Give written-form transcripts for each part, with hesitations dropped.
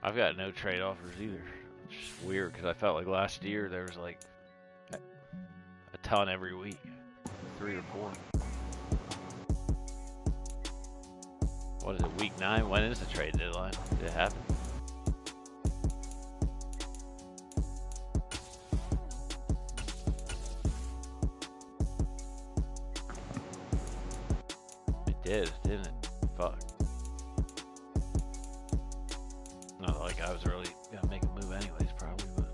I've got no trade offers either. It's just weird because I felt like last year there was like a ton every week, 3 or 4. What is it, week 9? When is the trade deadline? Did it happen? It did, didn't it? Fuck. Not like I was really gonna make a move anyways, probably, but.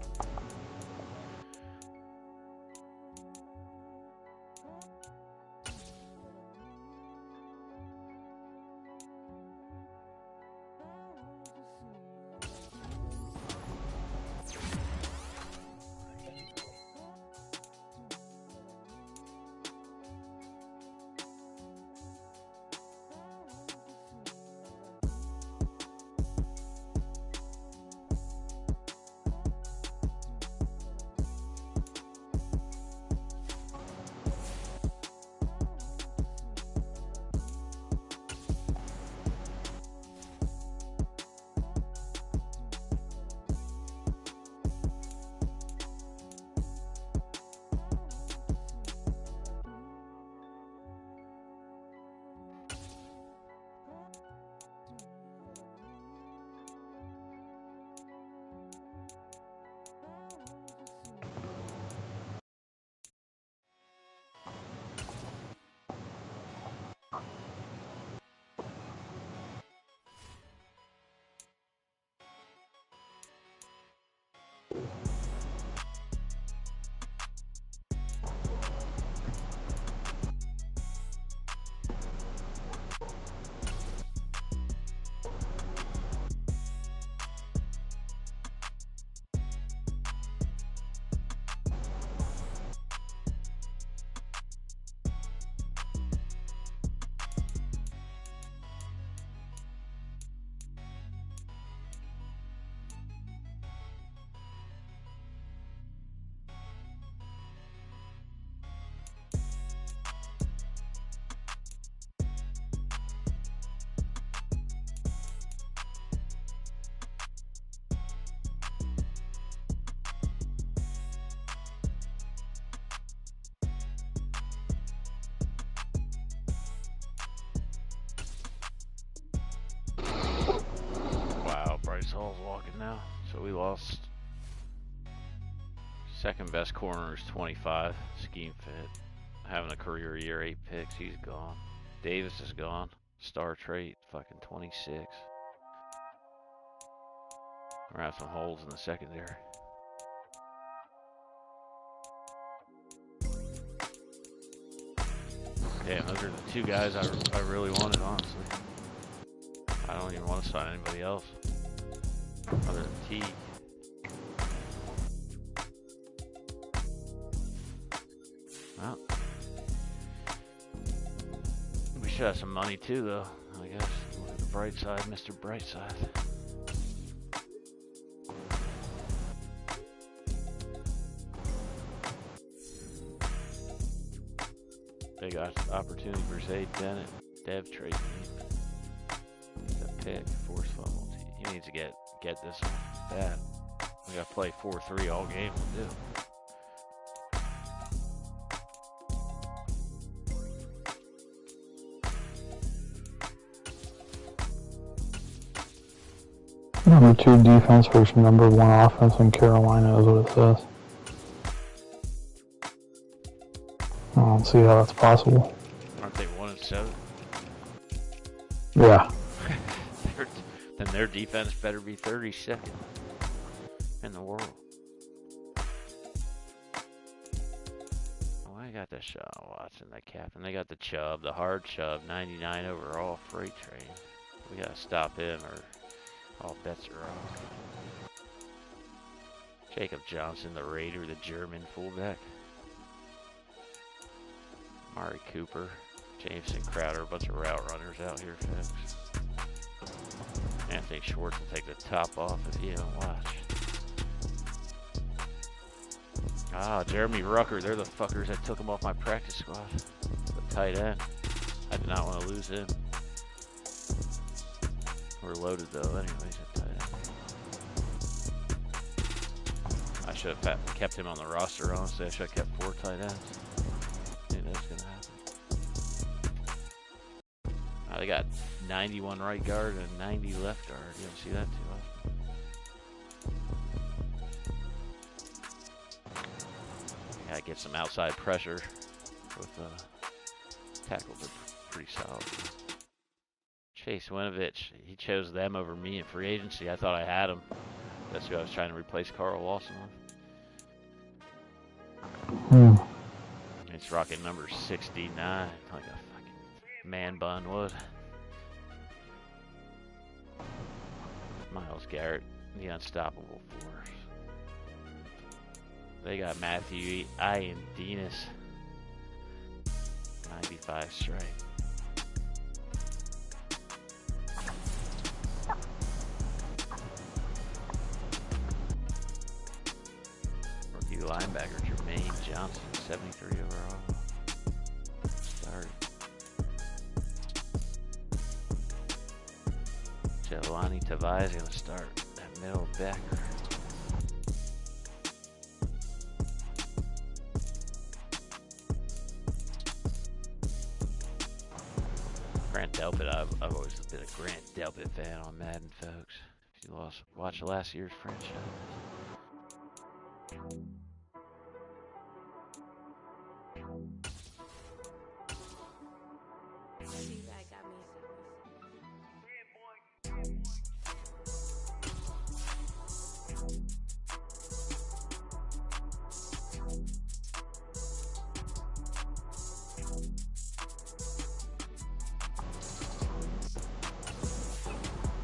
Hall's walking now, so we lost. Second best corner is 25. Scheme fit. Having a career year, 8 picks. He's gone. Davis is gone. Star trait, fucking 26. We're gonna have some holes in the secondary. Damn, those are the 2 guys I really wanted, honestly. I don't even want to sign anybody else. Other than T. Well, we should have some money too, though. I guess. Look at the bright side, Mr. Brightside. Big opportunity for Zay Bennett. Dev trade team. He's a pick. Force fumble. He needs to get this one bad. We gotta play 4-3 all game. We'll do. Number 2 defense versus number 1 offense in Carolina is what it says. I don't see how that's possible. Aren't they 1-7? Yeah. Then their defense better be 32nd in the world. Oh, I got the Sean Watson, the captain. They got the Chubb, the hard Chubb, 99 overall freight train. We gotta stop him or all bets are off. Jacob Johnson, the Raider, the German fullback. Mari Cooper, Jameson Crowder, a bunch of route runners out here, folks. Anthony Schwartz will take the top off if you don't watch. Ah, Jeremy Rucker, they're the fuckers that took him off my practice squad. The tight end. I did not want to lose him. We're loaded though, anyways, at tight end. should have kept him on the roster, honestly. I should have kept 4 tight ends. I knew that was going to happen. They got 91 right guard and 90 left guard. You don't see that too often. Gotta get some outside pressure with tackles are pretty solid. Chase Winovich, he chose them over me in free agency. I thought I had him. That's who I was trying to replace Carl Lawson with. It's rocking number 69, like a fucking man bun would. Myles Garrett, the unstoppable force. They got Matthew Ioannidis, 95 strike. Rookie linebacker Jermaine Johnson, 73 overall. Start. Jelani Tavai is going to start that middle backer. Grant Delpit, I've always been a Grant Delpit fan on Madden, folks. If you watch last year's franchise.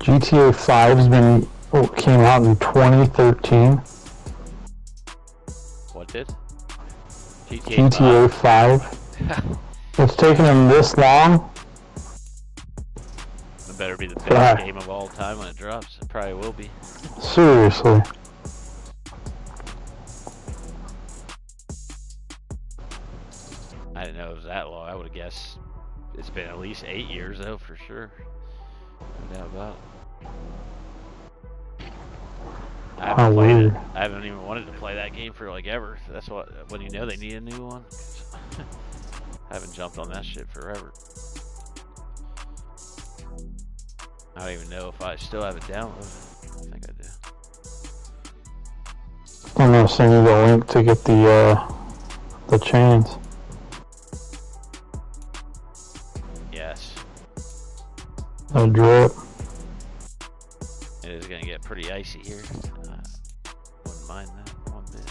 GTA 5's came out in 2013. What did? GTA 5. It's taken them this long. It better be the best game of all time when it drops. It probably will be. Seriously. I didn't know it was that long. I would have guessed it's been at least 8 years though, for sure. No doubt about it. I haven't played it. I haven't even wanted to play that game for like ever. That's when you know they need a new one. I haven't jumped on that shit forever. I don't even know if I still have it downloaded. I think I do. I'm gonna send you the link to get the chains. Yes. A drip. It is gonna get pretty icy here. Wouldn't mind that one bit.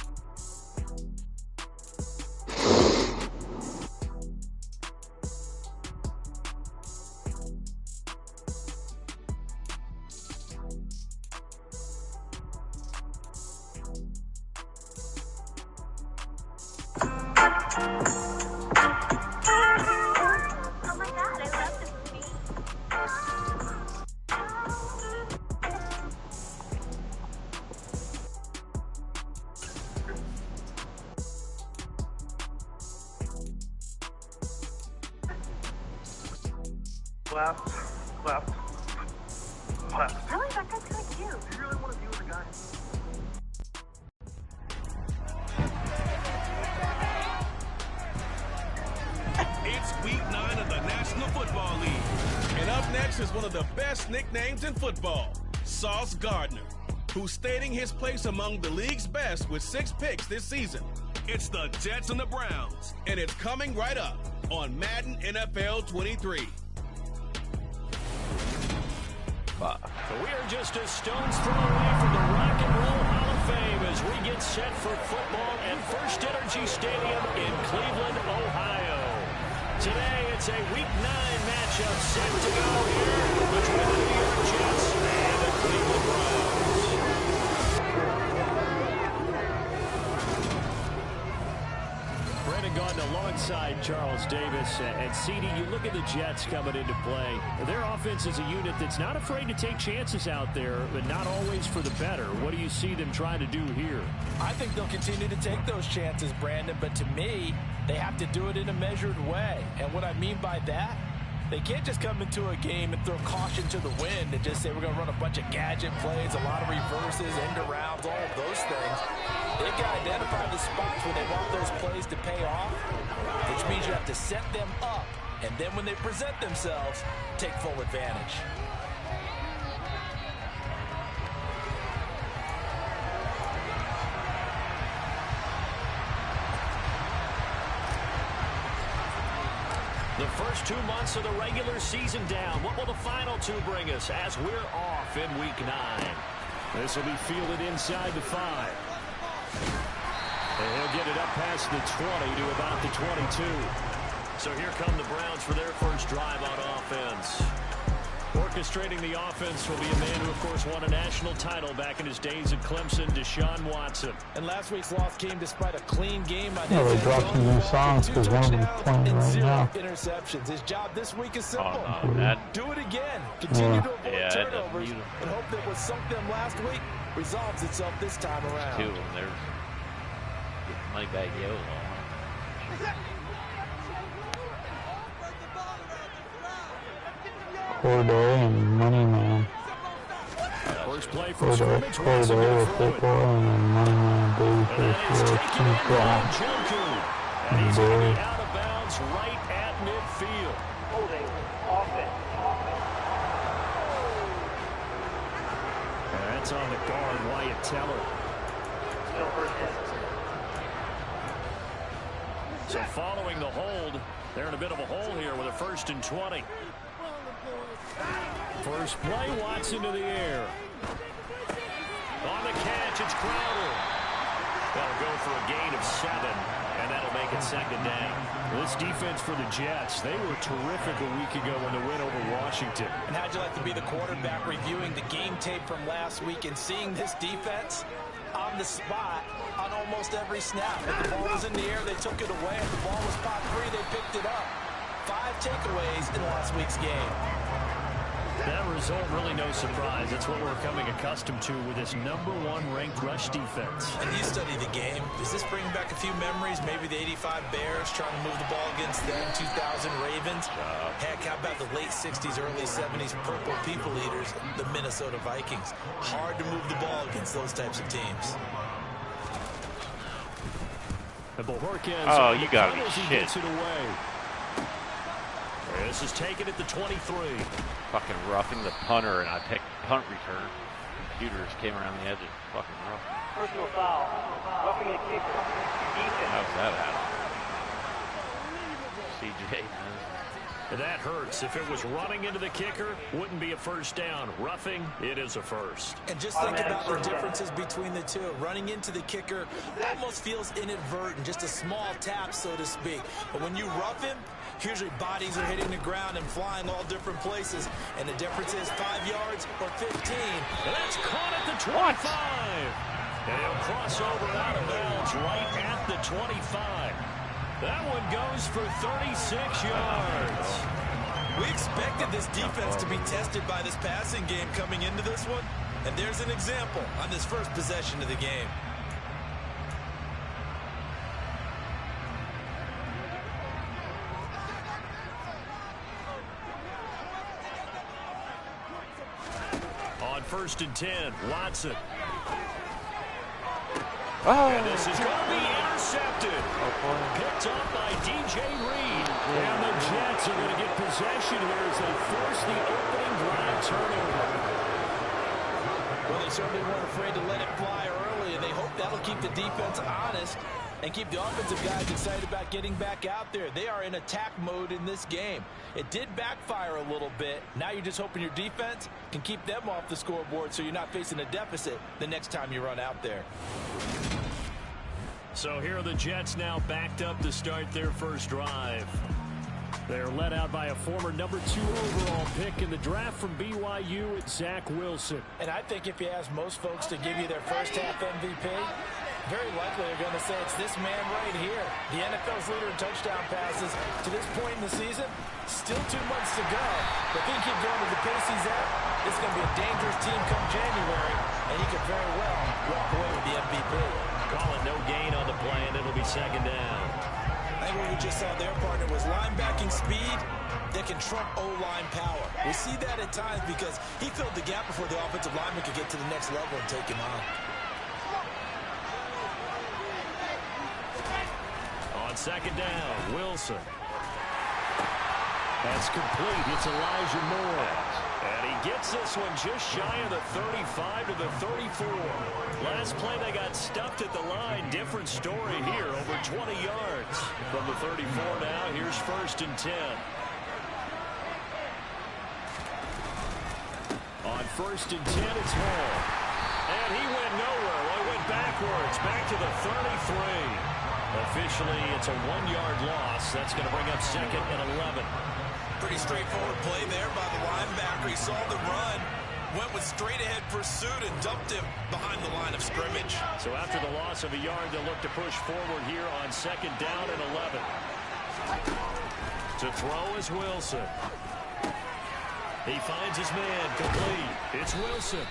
Left. Really? That guy's kind of cute. Do you really want to be with a guy? It's week 9 of the National Football League. And up next is one of the best nicknames in football, Sauce Gardner, who's stating his place among the league's best with 6 picks this season. It's the Jets and the Browns, and it's coming right up on Madden NFL 23. So we are just a stone's throw away from the Rock and Roll Hall of Fame as we get set for football at First Energy Stadium in Cleveland, Ohio. Today, it's a Week 9 matchup set to go here between the New York Jets and the Cleveland Browns. Brandon Gaudin alongside Charles Davis. And CD, you look at the Jets coming into play. Their offense is a unit that's not afraid to take chances out there, but not always for the better. What do you see them trying to do here? I think they'll continue to take those chances, Brandon, but to me, they have to do it in a measured way. And what I mean by that, They can't just come into a game and throw caution to the wind and just say we're going to run a bunch of gadget plays, a lot of reverses, end arounds, all of those things. They've got to identify the spots where they want those plays to pay off, which means you have to set them up, and then when they present themselves, take full advantage. The first 2 months of the regular season down. What will the final 2 bring us as we're off in Week 9? This will be fielded inside the 5. And he'll get it up past the 20 to about the 22. So here come the Browns for their first drive on offense. Orchestrating the offense will be a man who, of course, won a national title back in his days at Clemson, Deshaun Watson. And last week's loss came despite a clean game. Yeah, they dropped some new songs because one of them's playing right now. Interceptions. His job this week is simple. Oh, no, Do it again. Continue to avoid turnovers and hope that what sunk them last week resolves itself this time around. 2 of them, they're getting money back yellow. Corday and Money Man. First play from Corday with football and then Money Man Babyface with Keith Brown. And he's going to be out of bounds right at midfield. Holding offense. And that's on the guard, Wyatt Teller. Still first down. So following the hold, they're in a bit of a hole here with a 1st and 20. First play, Watson to the air. On the catch, it's Crowder. That'll go for a gain of 7, and that'll make it 2nd down. This defense for the Jets, they were terrific a week ago in the win over Washington. And how'd you like to be the quarterback reviewing the game tape from last week and seeing this defense on the spot on almost every snap? If the ball was in the air, they took it away. If the ball was spot free, they picked it up. 5 takeaways in last week's game. That result, really no surprise. That's what we're becoming accustomed to with this #1 ranked rush defense. And you study the game. Does this bring back a few memories? Maybe the 85 Bears trying to move the ball against them, 2000 Ravens. Heck, how about the late 60s, early 70s Purple People Eaters, the Minnesota Vikings? Hard to move the ball against those types of teams. Oh, you gotta be shit. This is taken at the 23. Fucking roughing the punter, and I picked punt return. Computers came around the edge and fucking rough. Personal foul. Roughing a kicker. Defense. How's that happen? CJ, man. That hurts. If it was running into the kicker, wouldn't be a 1st down. Roughing, it is a 1st. And just think about the differences between the two. Running into the kicker almost feels inadvertent, just a small tap, so to speak. But when you rough him, usually bodies are hitting the ground and flying all different places. And the difference is 5 yards or 15. And that's caught at the 25. And he'll cross over out of bounds right at the 25. That one goes for 36 yards. We expected this defense to be tested by this passing game coming into this one. And there's an example on this first possession of the game. On 1st and 10, Watson. Oh, And this is going to be intercepted. Picked up by DJ Reed. And the Jets are going to get possession here as they force the opening drive turnover. Well, they certainly weren't afraid to let it fly early, and they hope that'll keep the defense honest and keep the offensive guys excited about getting back out there. They are in attack mode in this game. It did backfire a little bit. Now you're just hoping your defense can keep them off the scoreboard so you're not facing a deficit the next time you run out there. So here are the Jets now backed up to start their first drive. They're led out by a former #2 overall pick in the draft from BYU at Zach Wilson. And I think if you ask most folks to give you their first half MVP, very likely they're going to say it's this man right here. The NFL's leader in touchdown passes to this point in the season. Still 2 months to go. But if he can keep going at the pace he's at, this is going to be a dangerous team come January, and he could very well walk away with the MVP. Call it no gain on the play, and it'll be 2nd down. I think what we just saw their partner was linebacking speed, that can trump O-line power. We see that at times because he filled the gap before the offensive lineman could get to the next level and take him on. On second down, Wilson. That's complete. It's Elijah Moore. And he gets this one just shy of the 35 to the 34. Last play, they got stuffed at the line. Different story here, over 20 yards. From the 34 now, here's 1st and 10. On 1st and 10, it's Hall. And he went nowhere. Well, he went backwards, back to the 33. Officially, it's a 1-yard loss. That's going to bring up 2nd and 11. Pretty straightforward play there by the linebacker. He saw the run, went with straight-ahead pursuit, and dumped him behind the line of scrimmage. So after the loss of a yard, they'll look to push forward here on 2nd down and 11. To throw is Wilson. He finds his man complete. It's Wilson.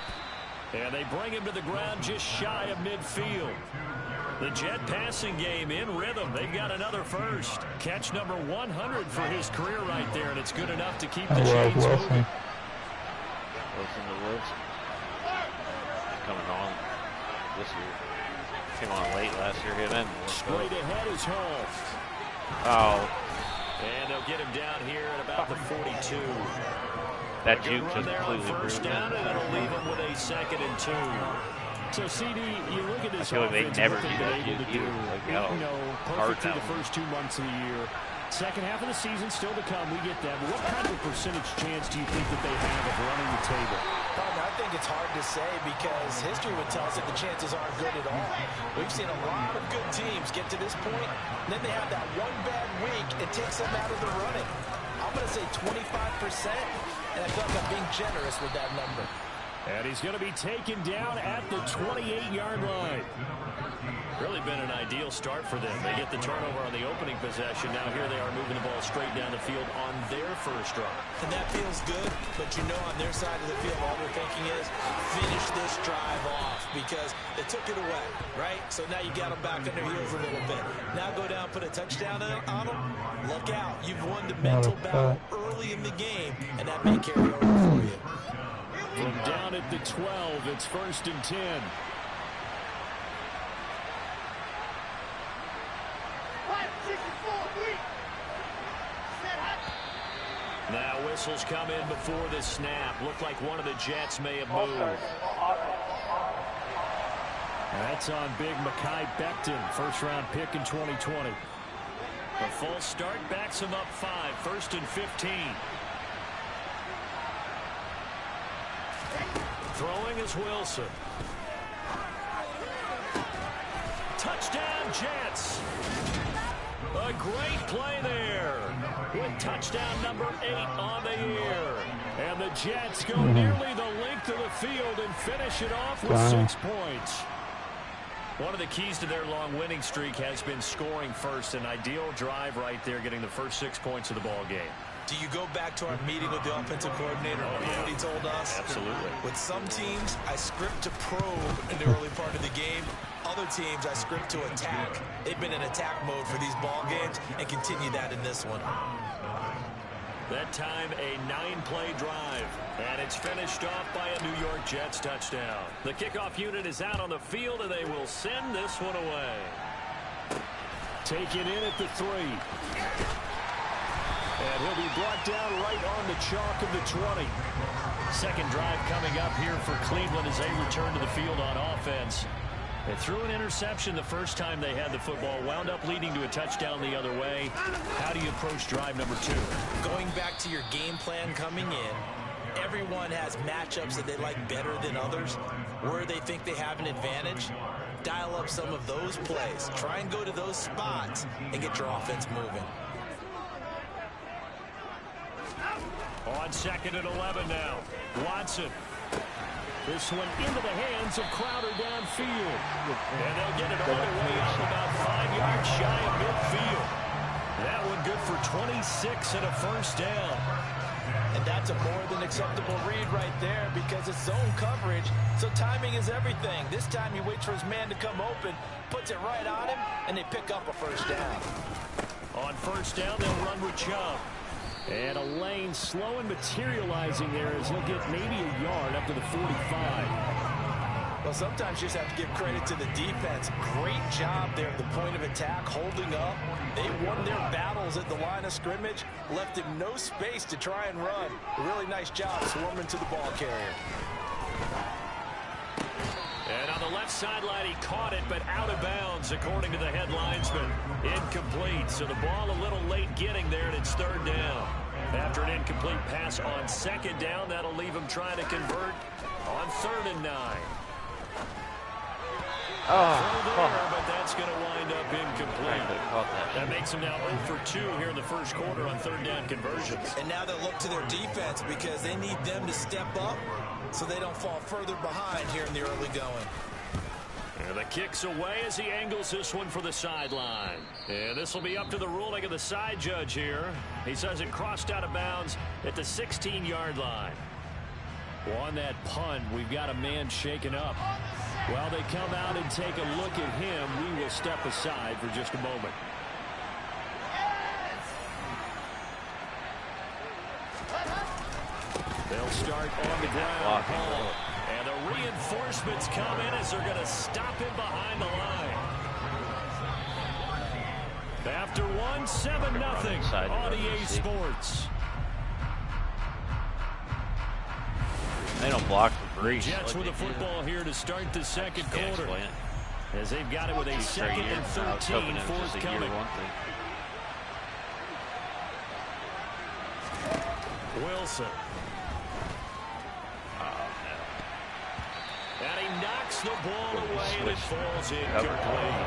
And they bring him to the ground just shy of midfield. The Jet passing game in rhythm. They've got another first. Catch number 100 for his career right there, and it's good enough to keep the chains moving. Wilson to Wilson. He's coming on this year. Came on late last year. Hit in. Straight ahead is Hall. Oh. And they'll get him down here at about the 42. That juke just completely first down, and it'll leave him with a 2nd and 2. So, CD, you look at this offense, offense, they never what they've been able to do. Perfect through the first 2 months of the year. Second half of the season still to come. We get that. But what kind of a percentage chance do you think that they have of running the table? I think it's hard to say because history would tell us that the chances aren't good at all. We've seen a lot of good teams get to this point, and then they have that one bad week. It takes them out of the running. I'm going to say 25%, and I feel like I'm being generous with that number. And he's going to be taken down at the 28-yard line. Really been an ideal start for them. They get the turnover on the opening possession. Now here they are moving the ball straight down the field on their first drive. And that feels good, but you know on their side of the field, all they're thinking is finish this drive off because they took it away, right? So now you got them back on their heels a little bit. Now go down, put a touchdown on them. Look out. You've won the mental battle early in the game, and that may carry over for you. From down at the 12, it's 1st and 10. Now whistles come in before the snap. Looked like one of the Jets may have moved. That's on big Mekhi Becton, first-round pick in 2020. A false start backs him up 5, 1st and 15. Throwing is Wilson. Touchdown, Jets. A great play there. With touchdown number 8 on the year. And the Jets go nearly the length of the field and finish it off with 6 points. One of the keys to their long winning streak has been scoring first. An ideal drive right there, getting the first 6 points of the ball game. Do you go back to our meeting with the offensive coordinator? What he told us? Absolutely. With some teams, I script to probe in the early part of the game. Other teams, I script to attack. They've been in attack mode for these ball games and continue that in this one. That time, a 9-play drive. And it's finished off by a New York Jets touchdown. The kickoff unit is out on the field, and they will send this one away. Taken in at the 3. And he'll be brought down right on the chalk of the 20. Second drive coming up here for Cleveland as they return to the field on offense. They threw an interception the first time they had the football, wound up leading to a touchdown the other way. How do you approach drive number 2? Going back to your game plan coming in, everyone has matchups that they like better than others. Where they think they have an advantage, dial up some of those plays. Try and go to those spots and get your offense moving. On 2nd and 11 now. Watson. This one into the hands of Crowder downfield. And they'll get it all the way up about 5 yards shy of midfield. That one good for 26 and a first down. And that's a more than acceptable read right there because it's zone coverage, so timing is everything. This time he waits for his man to come open, puts it right on him, and they pick up a first down. On first down, they'll run with Chubb. And a lane slow and materializing there as he'll get maybe a yard up to the 45. Well, sometimes you just have to give credit to the defense. Great job there at the point of attack, holding up. They won their battles at the line of scrimmage, left him no space to try and run. A really nice job swarming to the ball carrier. And on the left sideline, he caught it, but out of bounds, according to the head linesman. Incomplete, so the ball a little late getting there, and it's third down. After an incomplete pass on second down, that'll leave him trying to convert on 3rd and 9. But that's going to wind up incomplete. That makes him now 0 for 2 here in the first quarter on 3rd down conversions. And now they'll look to their defense because they need them to step up so they don't fall further behind here in the early going. And the kick's away as he angles this one for the sideline. And this will be up to the ruling of the side judge here. He says it crossed out of bounds at the 16-yard line. Well, on that punt, we've got a man shaken up. While they come out and take a look at him, we will step aside for just a moment. They'll start on the ground. And the reinforcements come in as they're going to stop him behind the line. After 7-0 on EA Sports. They don't block for free. Jets with the football here to start the second quarter. As they've got it with a 2nd and 13 forthcoming. Wilson. And he knocks the ball away and it falls incomplete.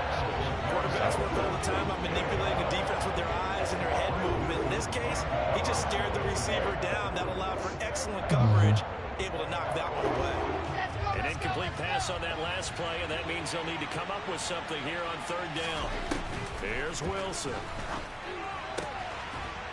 Quarterbacks work all the time on manipulating the defense with their eyes and their head movement. In this case, he just stared the receiver down. That allowed for excellent coverage, able to knock that one away. An incomplete pass on that last play, and that means they'll need to come up with something here on 3rd down. Here's Wilson.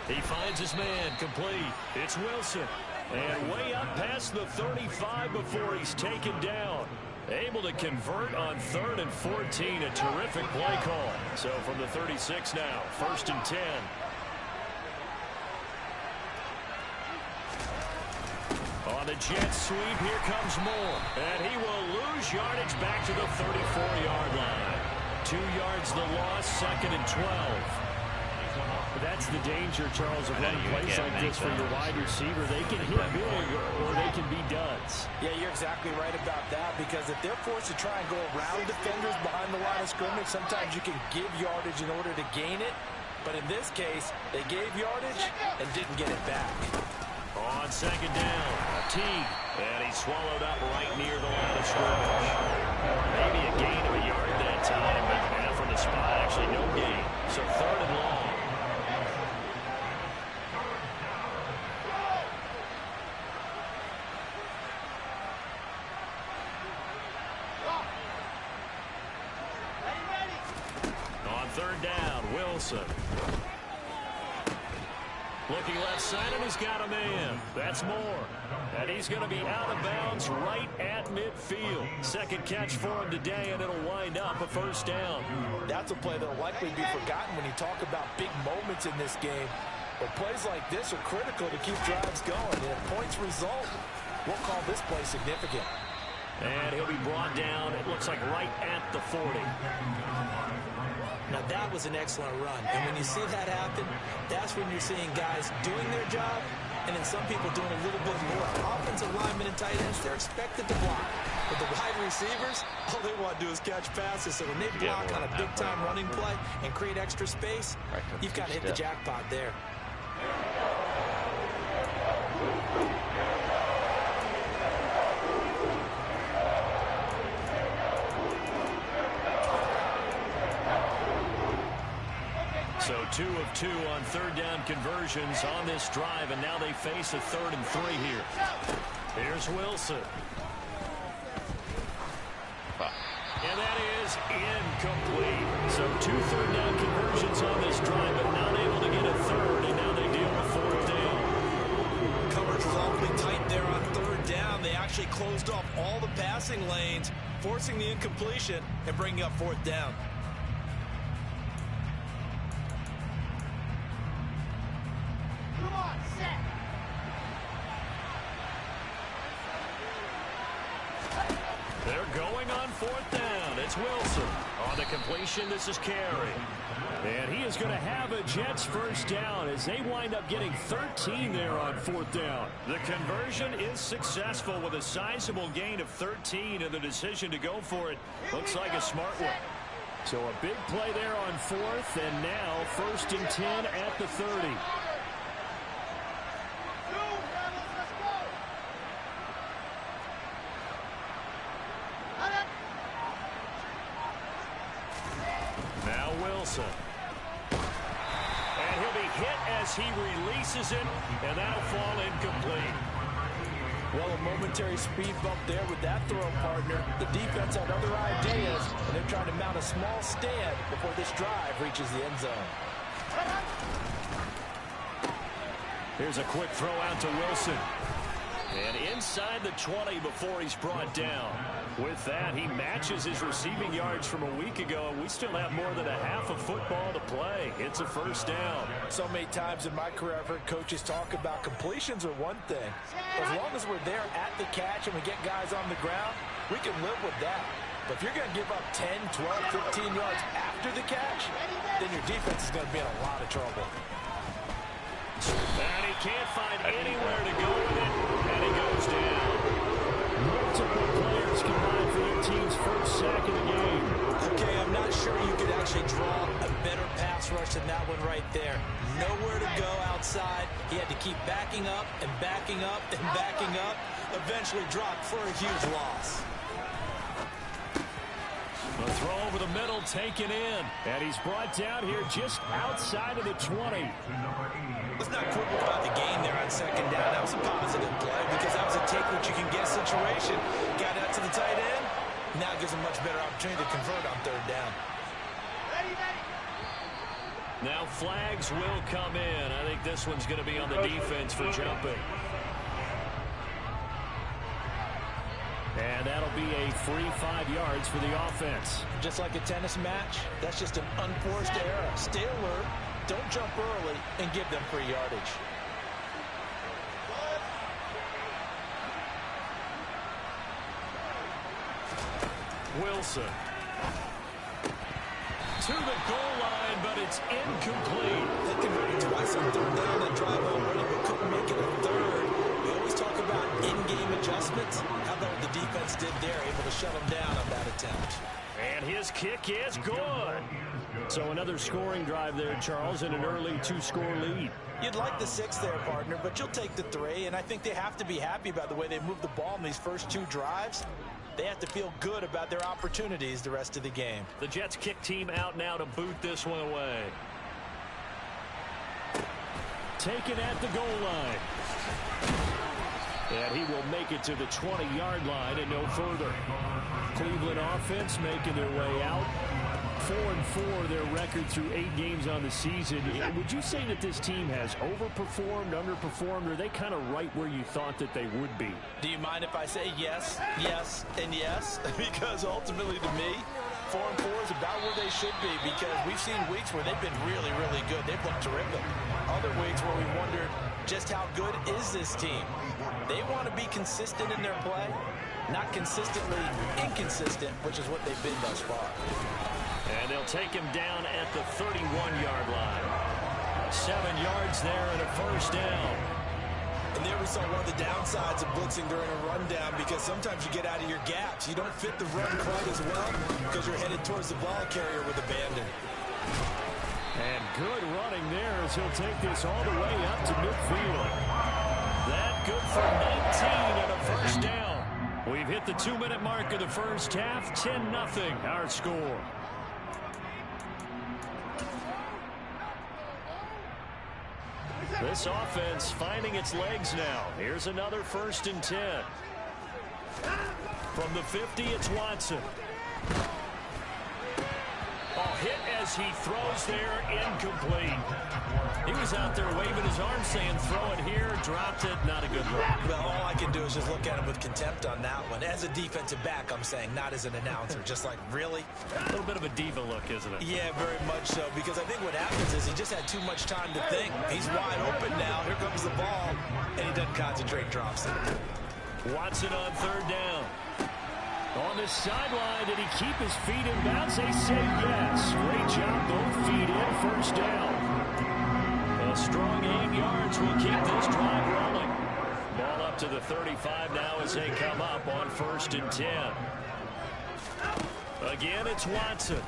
He finds his man, complete. It's Wilson. And way up past the 35 before he's taken down. Able to convert on 3rd and 14. A terrific play call. So from the 36 now, 1st and 10. On the Jets sweep, here comes Moore. And he will lose yardage back to the 34-yard line. 2 yards the loss, 2nd and 12. That's the danger, Charles, of running plays like this for your wide receiver. They can hit big or they can be duds. Yeah, you're exactly right about that, because if they're forced to try and go around defenders behind the line of scrimmage, sometimes you can give yardage in order to gain it. But in this case, they gave yardage and didn't get it back. On 2nd down, Teague, and he swallowed up right near the line of scrimmage. Maybe a gain of a yard that time, but from the spot, actually no gain. So 3rd and long. On 3rd down, Wilson. Looking left side, and he's got a man. That's Moore. And he's going to be out of bounds right at midfield. 2nd catch for him today, and it'll wind up a 1st down. That's a play that'll likely be forgotten when you talk about big moments in this game. But plays like this are critical to keep drives going. And if points result, we'll call this play significant. And he'll be brought down, it looks like right at the 40. Now that was an excellent run, and when you see that happen, that's when you're seeing guys doing their job, and then some people doing a little bit more. Offensive linemen and tight ends, they're expected to block. But the wide receivers, all they want to do is catch passes. So when they block on a big-time running play and create extra space, you've got to hit the jackpot there. So 2 of 2 on 3rd down conversions on this drive, and now they face a 3rd and 3 here. Here's Wilson. And that is incomplete. So 2 3rd down conversions on this drive, but not able to get a 3rd, and now they deal with 4th down. Coverage was awfully tight there on 3rd down. They actually closed off all the passing lanes, forcing the incompletion and bringing up 4th down. Going on fourth down, it's Wilson. On the completion, this is Carey. And he is going to have a Jets first down as they wind up getting 13 there on fourth down. The conversion is successful with a sizable gain of 13, and the decision to go for it looks like a smart one. So a big play there on fourth, and now 1st and 10 at the 30. Now Wilson. And he'll be hit as he releases it, and that'll fall incomplete. Well, a momentary speed bump there with that throw, partner. The defense had other ideas, and they're trying to mount a small stand before this drive reaches the end zone. Here's a quick throw out to Wilson. And inside the 20 before he's brought down. With that, he matches his receiving yards from a week ago, and we still have more than a half of football to play. It's a first down. So many times in my career, I've heard coaches talk about completions are one thing. As long as we're there at the catch and we get guys on the ground, we can live with that. But if you're going to give up 10, 12, 15 yards after the catch, then your defense is going to be in a lot of trouble. And he can't find anywhere to go with it, and he goes down. Multiple players combined for their team's first sack of the game. Okay, I'm not sure you could actually draw a better pass rush than that one right there. Nowhere to go outside. He had to keep backing up and backing up and backing up. Eventually dropped for a huge loss. The throw over the middle taken in. And he's brought down here just outside of the 20. Let's not quibble about the gain there on second down. That was a positive play because that was a take-what-you-can-get situation. Got out to the tight end. Now it gives him much better opportunity to convert on third down. Now flags will come in. I think this one's going to be on the defense for jumping. And that'll be a free 5 yards for the offense. Just like a tennis match, that's just an unforced error. Stay alert, don't jump early, and give them free yardage. Wilson. To the goal line, but it's incomplete. They converted twice on third down that drive already, but couldn't make it a third. We always talk about in-game adjustments. How about what the defense did there, able to shut them down on that attempt. And his kick is good. So another scoring drive there, Charles, and an early 2-score lead. You'd like the 6 there, partner, but you'll take the 3, and I think they have to be happy about the way they moved the ball in these first 2 drives. They have to feel good about their opportunities the rest of the game. The Jets kick team out now to boot this one away. Taken at the goal line. And he will make it to the 20-yard line and no further. Cleveland offense making their way out. 4-4 their record through 8 games on the season. Would you say that this team has overperformed, underperformed, or are they kind of right where you thought that they would be? Do you mind if I say yes, yes, and yes? Because ultimately to me, 4-4 is about where they should be because we've seen weeks where they've been really, really good. They've looked terrific. Other weeks where we wondered just how good is this team? They want to be consistent in their play, not consistently inconsistent, which is what they've been thus far. And they'll take him down at the 31-yard line. 7 yards there and a first down. And there we saw one of the downsides of blitzing during a rundown because sometimes you get out of your gaps. You don't fit the run quite as well because you're headed towards the ball carrier with abandon. And good running there as he'll take this all the way up to midfield. That good for 19 and a first down. We've hit the 2-minute mark of the first half. 10-0 our score. This offense finding its legs now. Here's another 1st and 10. From the 50, it's Watson. Hit as he throws there, incomplete. He was out there waving his arm saying throw it here, dropped it, not a good look. Well, all I can do is just look at him with contempt on that one. As a defensive back, I'm saying, not as an announcer. Just like, really? A little bit of a diva look, isn't it? Yeah, very much so, because I think what happens is he just had too much time to think. He's wide open now. Here comes the ball, and he doesn't concentrate, drops it. Watson on third down. On this the sideline. Did he keep his feet in bounds? They say yes. Great job. Both feet in. First down. A strong 8 yards will keep this drive rolling. Ball up to the 35 now as they come up on 1st and 10. Again, it's Watson.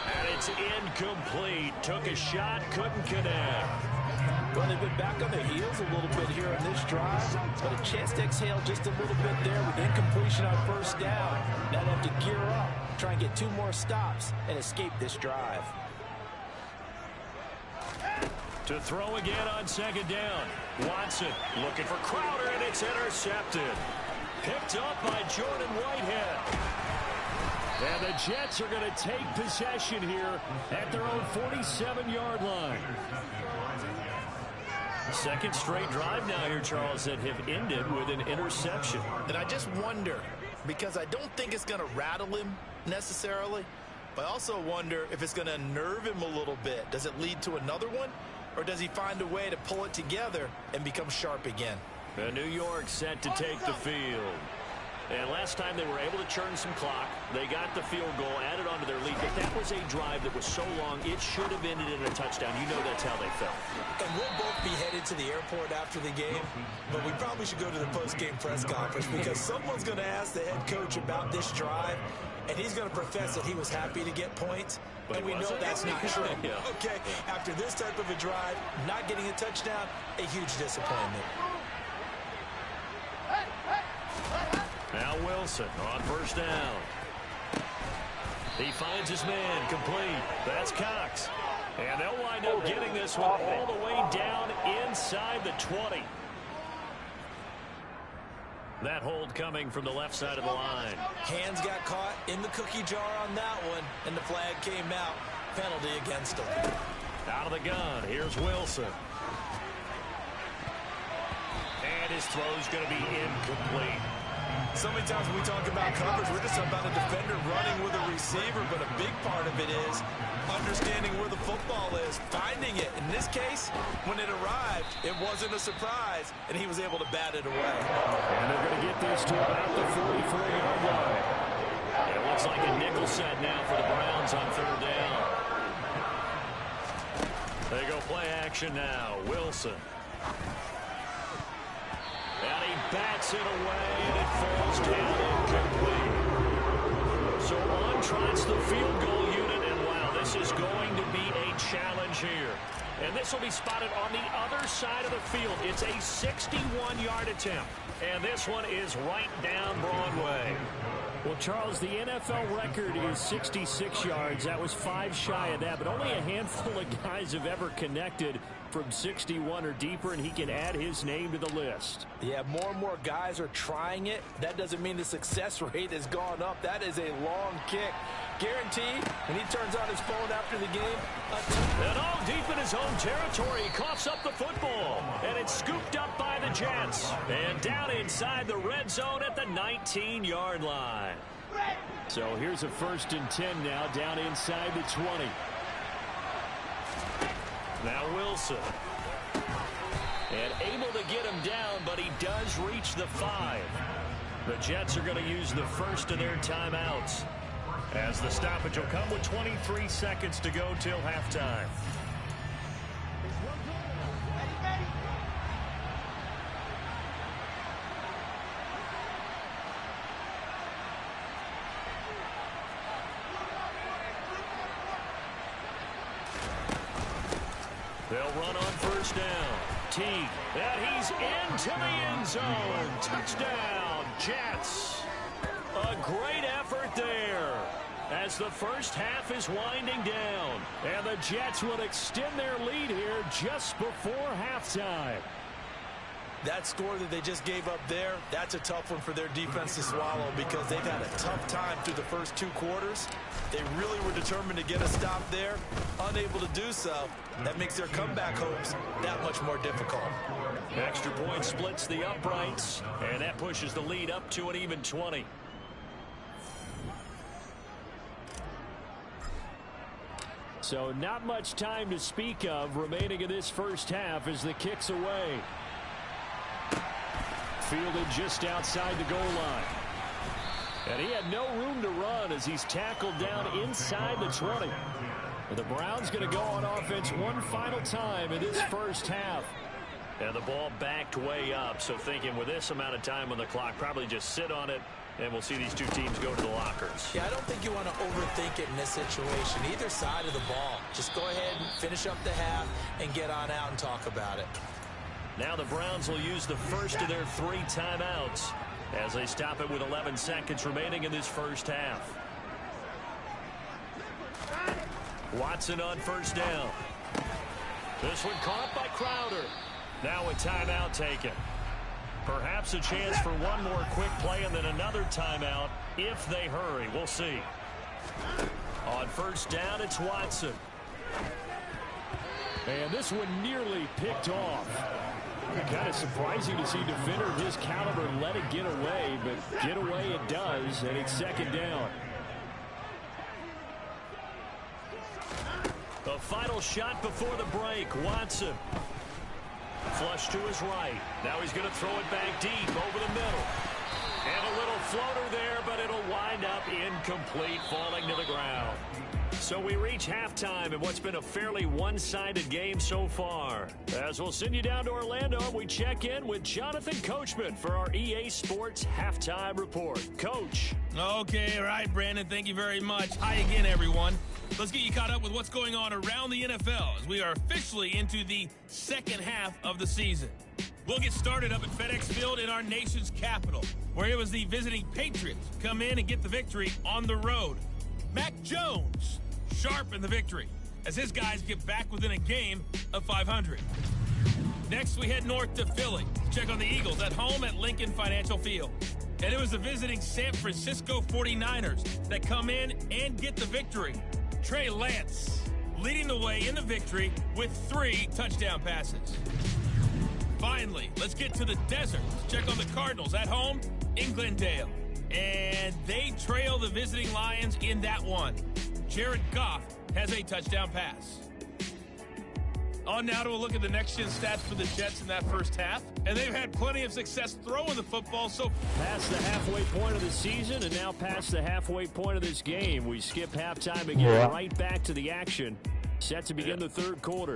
And it's incomplete. Took a shot, couldn't connect. Well, they've been back on their heels a little bit here in this drive, but a chance to exhale just a little bit there with incompletion on 1st down. Now they have to gear up, try and get 2 more stops, and escape this drive. To throw again on 2nd down. Watson looking for Crowder, and it's intercepted. Picked up by Jordan Whitehead. And the Jets are going to take possession here at their own 47-yard line. Second straight drive now here, Charles, that have ended with an interception. And I just wonder, because I don't think it's going to rattle him necessarily, but I also wonder if it's going to unnerve him a little bit. Does it lead to another one, or does he find a way to pull it together and become sharp again? The New York set to take the field. And last time they were able to churn some clock. They got the field goal, added on to their lead. But that was a drive that was so long, it should have ended in a touchdown. You know that's how they felt. And we'll both be headed to the airport after the game, but we probably should go to the post-game press conference because someone's going to ask the head coach about this drive, and he's going to profess that he was happy to get points. But and we know that's not true. Yeah. Okay, after this type of a drive, not getting a touchdown, a huge disappointment. Now Wilson on 1st down. He finds his man complete. That's Cox. And they'll wind up getting this one all the way down inside the 20. That hold coming from the left side of the line. Hands got caught in the cookie jar on that one, and the flag came out. Penalty against him. Out of the gun, here's Wilson. And his throw's going to be incomplete. So many times when we talk about coverage, we're just talking about a defender running with a receiver, but a big part of it is understanding where the football is, finding it. In this case, when it arrived, it wasn't a surprise, and he was able to bat it away. And they're going to get this to about the 44-yard line. It looks like a nickel set now for the Browns on 3rd down. They go play action now. Wilson. And he bats it away, and it falls down incomplete. So on trots the field goal unit, and wow, this is going to be a challenge here. And this will be spotted on the other side of the field. It's a 61-yard attempt, and this one is right down Broadway. Well, Charles, the NFL record is 66 yards. That was 5 shy of that, but only a handful of guys have ever connected from 61 or deeper, and he can add his name to the list. Yeah, more and more guys are trying it. That doesn't mean the success rate has gone up. That is a long kick. Guaranteed, when he turns on his phone after the game. And all deep in his own territory, he coughs up the football. And it's scooped up by the Jets. And down inside the red zone at the 19-yard line. So here's a 1st and 10 now, down inside the 20. Now Wilson. And able to get him down, but he does reach the 5. The Jets are going to use the first of their timeouts, as the stoppage will come with 23 seconds to go till halftime. They'll run on 1st down. Teague, and he's into the end zone. Touchdown, Jets. A great effort there as the first half is winding down. And the Jets will extend their lead here just before halftime. That score that they just gave up there, that's a tough one for their defense to swallow because they've had a tough time through the first 2 quarters. They really were determined to get a stop there, unable to do so. That makes their comeback hopes that much more difficult. Extra point splits the uprights, and that pushes the lead up to an even 20. So not much time to speak of remaining in this first half as the kick's away. fielded just outside the goal line. And he had no room to run as he's tackled down inside the 20. And the Browns going to go on offense one final time in this first half. And the ball backed way up, so thinking with this amount of time on the clock, probably just sit on it, and we'll see these two teams go to the lockers. Yeah, I don't think you want to overthink it in this situation. Either side of the ball. Just go ahead and finish up the half and get on out and talk about it. Now the Browns will use the first of their 3 timeouts as they stop it with 11 seconds remaining in this first half. Watson on first down. This one caught by Crowder. Now a timeout taken. Perhaps a chance for one more quick play and then another timeout if they hurry. We'll see. On first down, it's Watson. And this one nearly picked off. Kind of surprising to see a defender of his caliber let it get away, but get away it does, and it's second down. The final shot before the break, Watson. Flush to his right. Now he's going to throw it back deep over the middle. And a little floater there, but it'll wind up incomplete, falling to the ground. So we reach halftime in what's been a fairly one-sided game so far. As we'll send you down to Orlando, we check in with Jonathan Coachman for our EA Sports Halftime Report. Coach. Okay, all right, Brandon, thank you very much. Hi again, everyone. Let's get you caught up with what's going on around the NFL as we are officially into the second half of the season. We'll get started up at FedEx Field in our nation's capital, where it was the visiting Patriots come in and get the victory on the road. Mac Jones sharp in the victory as his guys get back within a game of 500. Next, we head north to Philly to check on the Eagles at home at Lincoln Financial Field. And it was the visiting San Francisco 49ers that come in and get the victory. Trey Lance leading the way in the victory with 3 touchdown passes. Finally, let's get to the desert to check on the Cardinals at home in Glendale. And they trail the visiting Lions in that one. Jared Goff has a touchdown pass. On now to a look at the next-gen stats for the Jets in that first half. And they've had plenty of success throwing the football so past the halfway point of the season and now past the halfway point of this game. We skip halftime and get right back to the action. Set to begin the third quarter.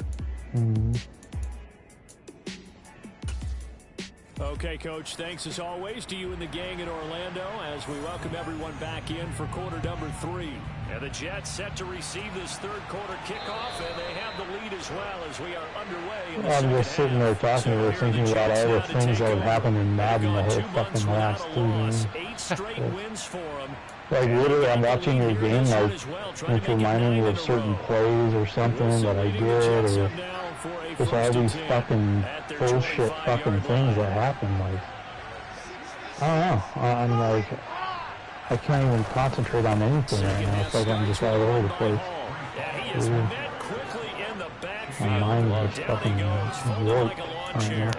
Okay, Coach, thanks as always to you and the gang in Orlando as we welcome everyone back in for quarter number 3. And the Jets set to receive this third quarter kickoff, and they have the lead as well as we are underway. I'm just sitting there talking to her, thinking about all the things that have happened in Madden the whole fucking last 2 games. 8 straight wins for them. Like, literally, I'm watching your game, like, it's reminding me of certain plays or something that I did, or just all these fucking bullshit fucking things that happen, like, I don't know, I'm like, I can't even concentrate on anything right now. It's like I'm just all over the place. My mind is just fucking broke right now.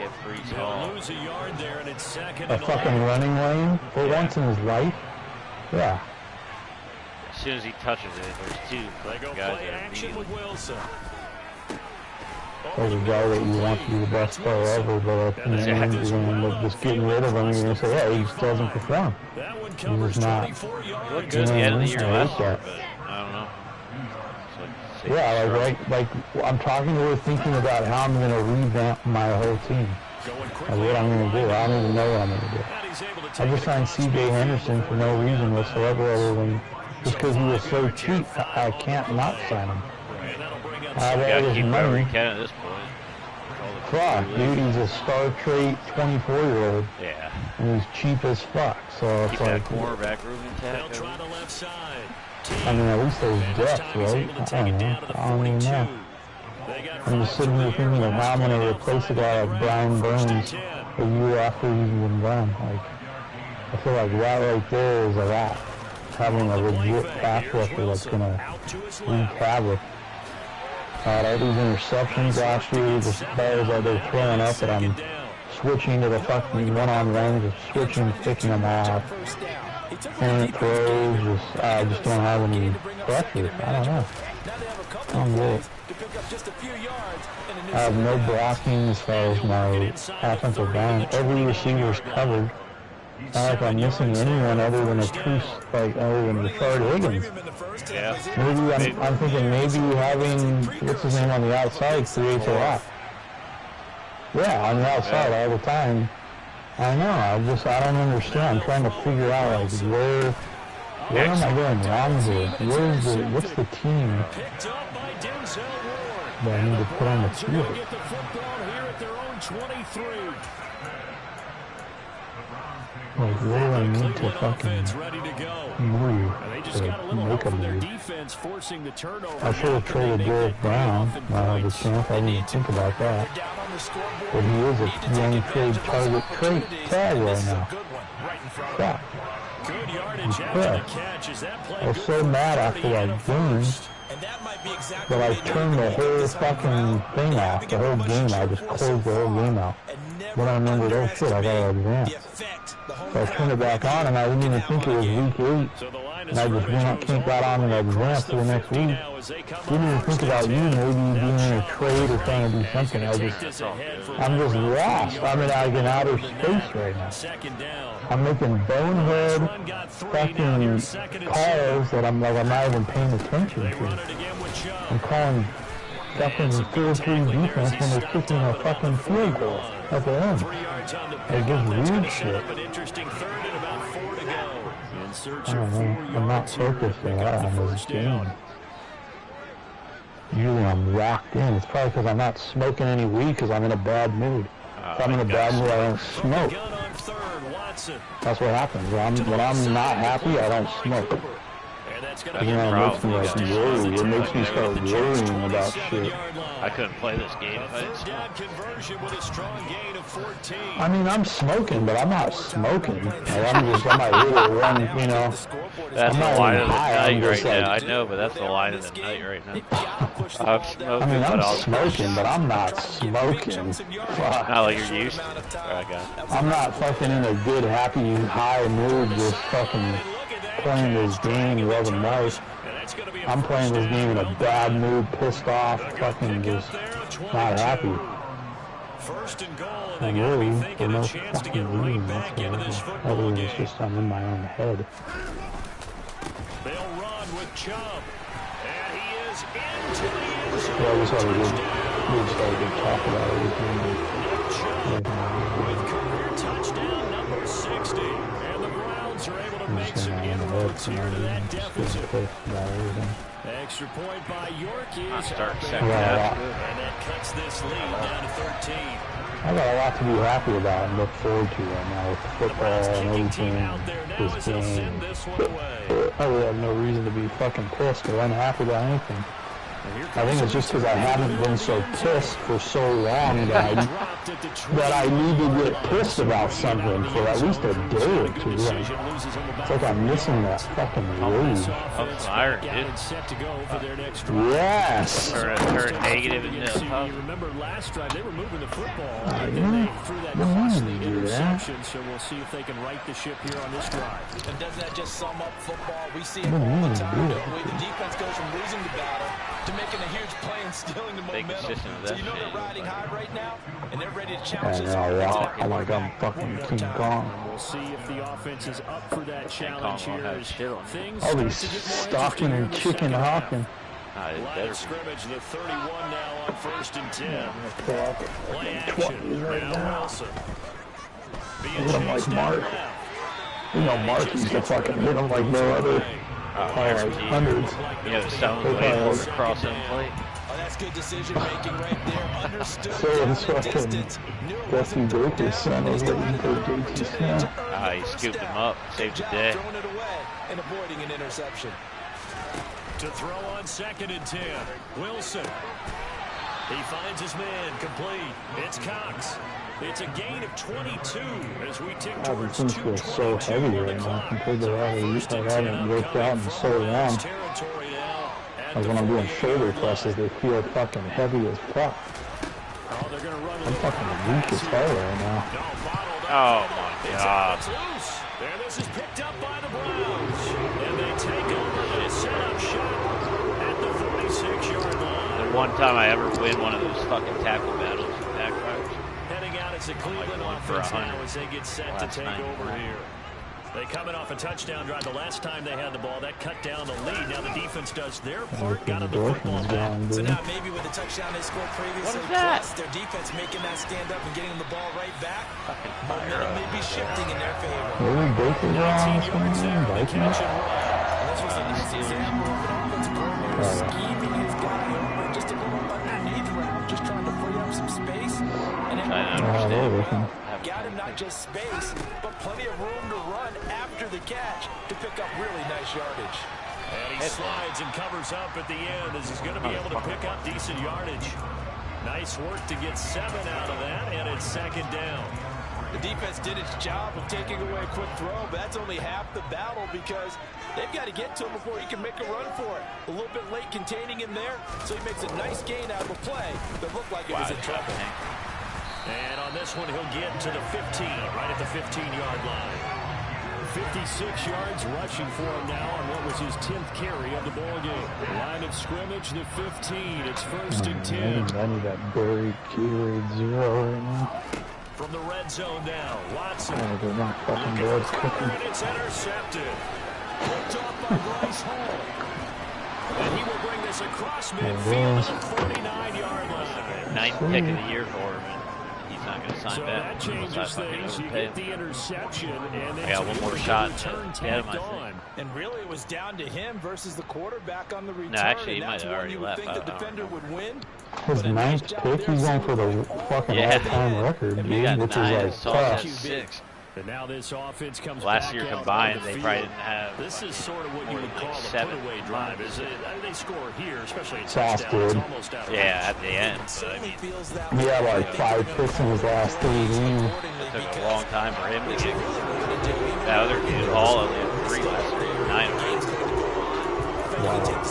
A fucking running lane for once in his life? Yeah. As soon as he touches it, there's 2 guys that are immediately. There's a guy that you want to be the best player ever, but at the end, you're going to end up just getting rid of him, and you're going to say, yeah, he just doesn't perform. He's just not. He looked good at the end of the year last year, but I don't know. Yeah, like I'm talking to her thinking about how I'm going to revamp my whole team. Like what I'm going to do. I don't even know what I'm going to do. I just signed C.J. Henderson for no reason whatsoever other than just because he was so cheap. I can't not sign him. I have all his money. At this point. Fuck, dude, he's a star trait 24-year-old. Yeah. And he's cheap as fuck, so it's like... cornerback room intact. I mean, at least there's depth, right? I don't know. I don't even know. I'm just sitting here thinking of how I'm going to replace a guy like Brian Burns a year after he's been done. Like, I feel like that right there is a lot. Having a legit pass rusher that's going to wreak havoc. All these interceptions last year, the players that they're throwing up, that I'm switching to the fucking one-on range, switching, picking them off. And throws, I just don't have any pressure. I don't know. I'm good. I have no blocking as far as my offensive line. Every receiver's covered. It's not like I'm missing anyone other than other than Richard Higgins. Yeah. Maybe I'm thinking maybe having what's his name on the outside creates a lot. Yeah, on the outside all the time. I know. I don't understand. I'm trying to figure out like where am I going wrong here? What's the team that I need to put on the field? Like, what do I need to fucking move to make a move? I should have traded Derek Brown when I had the chance. I didn't even think about that. But he is a young trade target tag right now. Crap. I was so mad after that game that I turned the whole fucking thing off, the whole game. I just closed the whole game out. Then I remembered, oh shit, I gotta advance. So I turned it back on and I didn't even think it was week 8. And I just went up, got on and advanced to the next week. Didn't even think about you maybe being in a trade or trying to do something. I'm just lost. I'm in outer space right now. I'm making bonehead fucking calls that I'm not even paying attention to. I'm calling fucking 4-3 defense when they're kicking a fucking field goal at the end. It's just weird shit. I don't know. I'm not focused at all on this game. Usually I'm locked in. It's probably because I'm not smoking any weed because I'm in a bad mood. If I'm in a bad mood, I don't smoke. That's what happens. When I'm not happy, I don't smoke. You know, it makes me like worry. It makes me start worrying about shit. I couldn't play this game if I didn't smoke. I mean, I'm smoking, but I'm not smoking. Like, I'm not really one, you know. That's the line of the night right now. I know, but that's the line of the night right now. I'm smoking, I mean, I'm smoking, but I'm not smoking. Fuck. Not like you're used to. I got it. I'm not fucking in a good, happy, high mood just fucking playing this game loving life. I'm playing this game in a bad mood, pissed off, fucking just not happy. And really, for no fucking reason whatsoever. Other than it's just I'm in my own head. They'll run with Chubb, and he is into the end zone. Yeah, we just had a good talk about everything. With career touchdown number 60, and the Browns are able to make some inroads here to that deficit. Extra point by Yorkie. Start second half. And that cuts this lead down to 13. I got a lot to be happy about and look forward to right now with football and everything, this game. I really have no reason to be fucking pissed or unhappy about anything. I think it's just because I haven't been so pissed for so long that I need to get pissed about something for at least a day or two. It's like I'm missing that fucking rage. Iron, dude. Yes! Turn negative into you remember last drive, they were moving the football. They threw that costly interception, so we'll see if they can right the ship here on this drive. And doesn't that just sum up football? We see it all the time. The way the defense goes from losing the battle to making a huge play and stealing the momentum. So you know they're riding high right now, and they're ready to challenge this. I'm like I'm fucking King Kong. We'll see if the offense is up for that challenge here. All these stocking and chicken hawking. Line of scrimmage, the 31 now on 1st and 10. Play action. Now Wilson. Hit him like Mark. You know Mark used to fucking hit him like no other. Like hundreds. You know, the sound way across home plate. Oh, that's good decision making right there. Understood. So it's fucking Dusty Baker's son was waiting for JT Smith. He scooped him up, saved the day. Throwing it away and avoiding an interception. To throw on 2nd and 10. Wilson. He finds his man complete. It's Cox. It's a gain of 22 as we tick towards 2:22. These things feel so heavy right now compared to how they haven't worked out in so long. Like when I'm doing shoulder presses, they feel fucking heavy as fuck. I'm fucking weak as hell right now. Oh my god. And this is picked up by the Browns. And they take over the setup shot at the 46-yard line. one time I ever win one of those fucking tackle battles with back riders. Heading out as a Cleveland offense now as they get set to take over here. They coming off a touchdown drive the last time they had the ball. That cut down the lead. Now the defense does their part, got the football back. So now maybe with the touchdown they scored previously, plus their defense making that stand up and getting the ball right back, momentum may be shifting in their favor. 19 yards there on the catch and run. This was a nice example of an offensive coordinator scheming his guy over just a little underneath route, just trying to free up some space. And then got him not just space, but plenty of room to run after the catch to pick up really nice yardage. And he slides and covers up at the end as he's going to be able to pick up decent yardage. Nice work to get 7 out of that, and it's second down. The defense did its job of taking away a quick throw, but that's only half the battle because they've got to get to him before he can make a run for it. A little bit late containing him there, so he makes a nice gain out of a play that looked like it was in trouble. And on this one, he'll get to the 15, right at the 15-yard line. 56 yards rushing for him now on what was his 10th carry of the ballgame. Line of scrimmage, the 15. It's first and 10. I need that buried Gatorade 0 right now. From the red zone now, Watson. They're not fucking blood's cooking. And it's intercepted. Picked off by Bryce Hall. And he will bring this across midfield to the 49-yard line. Ninth pick of the year for him. He's not going to sign so back. That changes things. You get the interception, and I got one more shot to get him, I think. And really, it was down to him versus the quarterback on the return. No, actually, he and might have already left. Think the defender would win. His ninth pick, he's going for the fucking all-time record, dude, which is like tough. 6. And now this offense comes last back year out combined, on the they field. probably didn't have. This is sort of what you would call a 7 put-away drive. Is it? They score here, especially in Soft, touchdown. It's dude. almost out of Yeah, reach. at the end. But I mean, He had like 5 picks in his last 3 games. it took a long time for him to get. That other dude, Hall, only had 3 last year. 9 wins.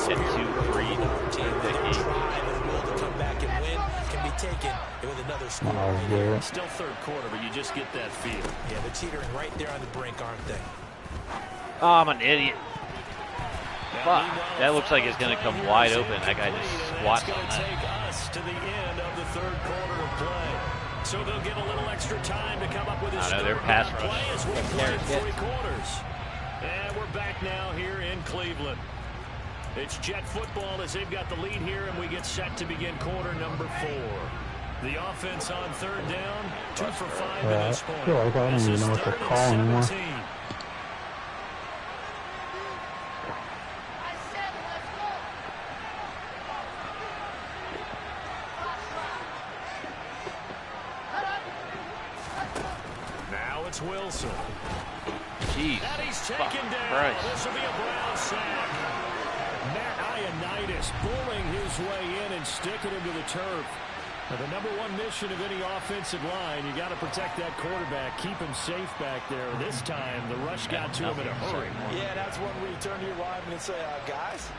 Hit 2, 3, 2, 8. Taken with another score. Still third quarter, but you just get that feel. Yeah, they're teetering right there on the brink, aren't they? Oh, I'm an idiot. Fuck. That looks like it's going to come wide open. That guy just squats on It's going to take us to the end of the third quarter of play. So they'll get a little extra time to come up with a their pass rush. play as we play 3 quarters. And we're back now here in Cleveland. It's Jet football as they've got the lead here, and we get set to begin quarter number 4. The offense on third down, 2 for 5 at this point. I feel like I don't even know what they're calling anymore. Now it's Wilson. Jeez. And he's taken down. Christ. This will be a Brown sack. Matt Ioannidis bullying his way in and sticking him to the turf. Now, the #1 mission of any offensive line, you got to protect that quarterback, keep him safe back there. This time, the rush got to him in a hurry. Yeah, that's when we turn to your lineman and say, guys,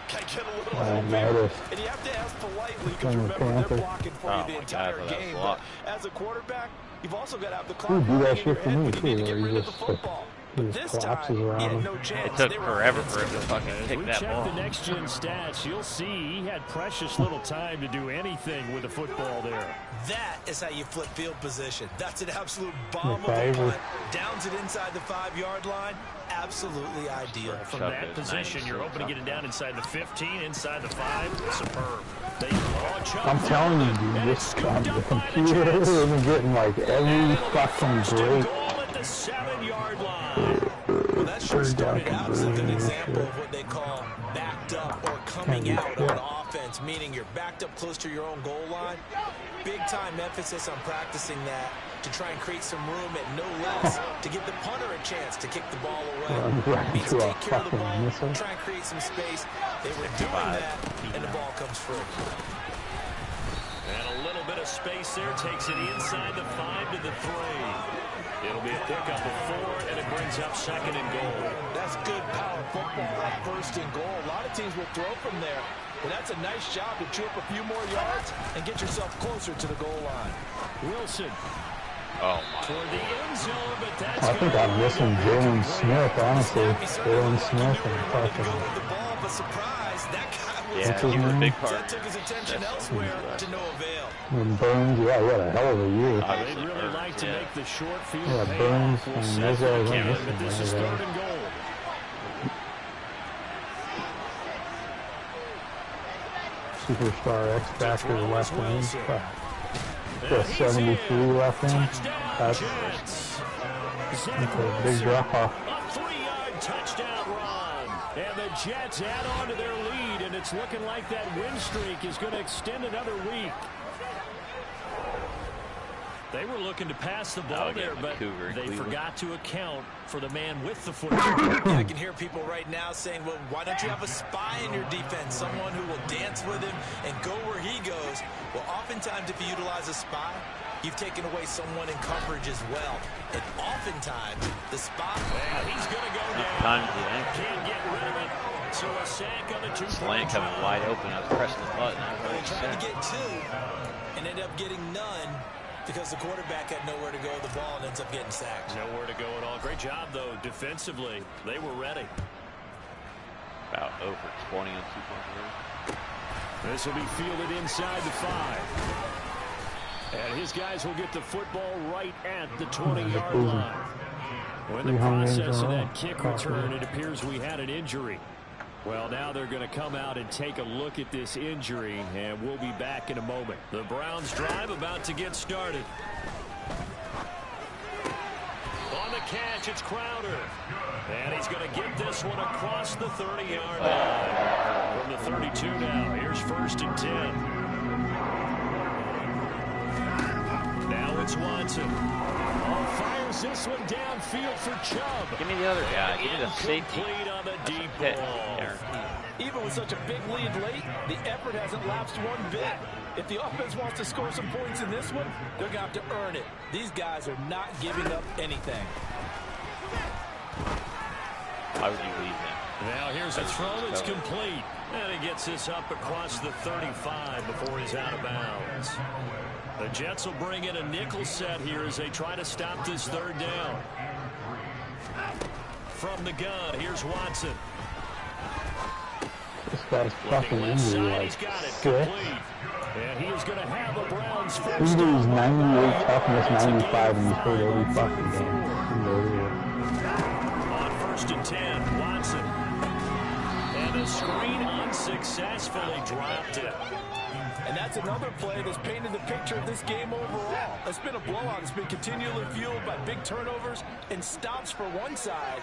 can I get a little help here? And you have to ask politely because remember, they're blocking for you the entire game. But as a quarterback, you've also got to have the clock do that running in shit your for head me, when you need to too, get where rid you of the just, football. But this collapses time, around he had him. no chance. It took forever for him to fucking As kick we that check ball. the next-gen stats, you'll see he had precious little time to do anything with the football there. That is how you flip field position. That's an absolute bomb of a punt. Downs it inside the 5-yard line. Absolutely ideal. From that position, you're hoping to get it down inside the 15, inside the 5. Superb. I'm telling you, dude, this the computer isn't getting like every fucking break. At the 7-yard line. Well, that sure started out as a good example of what they call backed up or coming out on offense, meaning you're backed up close to your own goal line. Big time emphasis on practicing that to try and create some room at no less to give the punter a chance to kick the ball away. Means take care of the ball, try and create some space. They were doing that, and the ball comes through. And a little bit of space there takes it inside the 5 to the 3. It'll be a pickup of 4, and it brings up 2nd and goal. That's good power football at 1st and goal. A lot of teams will throw from there, but that's a nice job to chew up a few more yards and get yourself closer to the goal line. Wilson. Oh, my. Toward the end zone, but that's I think I'm missing Jalen Smith, honestly. Jalen Smith and fucking. The ball, but surprise, that guy Yeah, he was a big part. That took his attention elsewhere to no avail. And Burns, yeah, he had a hell of a year. They'd really like to make the short field pay Burns off. We'll and see those if guys they aren't can, but this is missing, third and goal. Superstar X Factor left wing. Got 73 left wing. That's a big drop off. A 3-yard touchdown run. And the Jets add on to their lead, and it's looking like that win streak is going to extend another week. They were looking to pass the ball there, but they forgot to account for the man with the football. Yeah, I can hear people right now saying, well, why don't you have a spy in your defense, someone who will dance with him and go where he goes? Well, oftentimes if you utilize a spy, you've taken away someone in coverage as well. And oftentimes, the spy... Well, he's going to go down. Can't get rid of it. So a sack on the two-point coming wide open. I was pressing the button. They tried to get two and ended up getting none, because the quarterback had nowhere to go with the ball and ends up getting sacked. Nowhere to go at all. Great job, though, defensively. They were ready. About over 20 on 2.0. This will be fielded inside the 5. And his guys will get the football right at the 20-yard line. When the process of that kick return, it appears we had an injury. Well, now they're going to come out and take a look at this injury, and we'll be back in a moment. The Browns drive about to get started. On the catch, it's Crowder. And he's going to get this one across the 30-yard line. From the 32 now, here's 1st and 10. Now it's Watson. Fires this one downfield for Chubb. Give me the other guy. Give me the safety. On the deep ball. Even with such a big lead late, the effort hasn't lapsed one bit. If the offense wants to score some points in this one, they're going to have to earn it. These guys are not giving up anything. Why would you leave him? Now here's a throw that's complete. And he gets this up across the 35 before he's out of bounds. The Jets will bring in a nickel set here as they try to stop this 3rd down. From the gun, here's Watson. This guy's fucking injury like sick. And he is going to have a Browns first. He's 98 toughness, 95, and he's hurt every fucking game. On 1st and 10, Watson. And the screen unsuccessfully dropped it. And that's another play that's painted the picture of this game overall. It's been a blowout. It's been continually fueled by big turnovers and stops for one side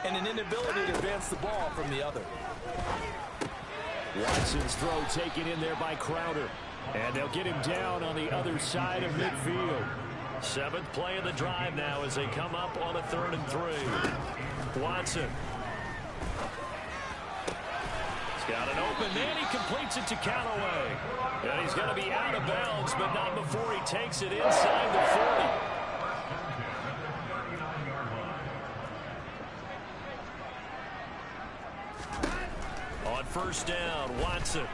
and an inability to advance the ball from the other. Watson's throw taken in there by Crowder. And they'll get him down on the other side of midfield. 7th play of the drive now as they come up on a 3rd and 3. Watson. He's got an open man. He completes it to Callaway. And he's going to be out of bounds, but not before he takes it inside the 40. On 1st down, Watson.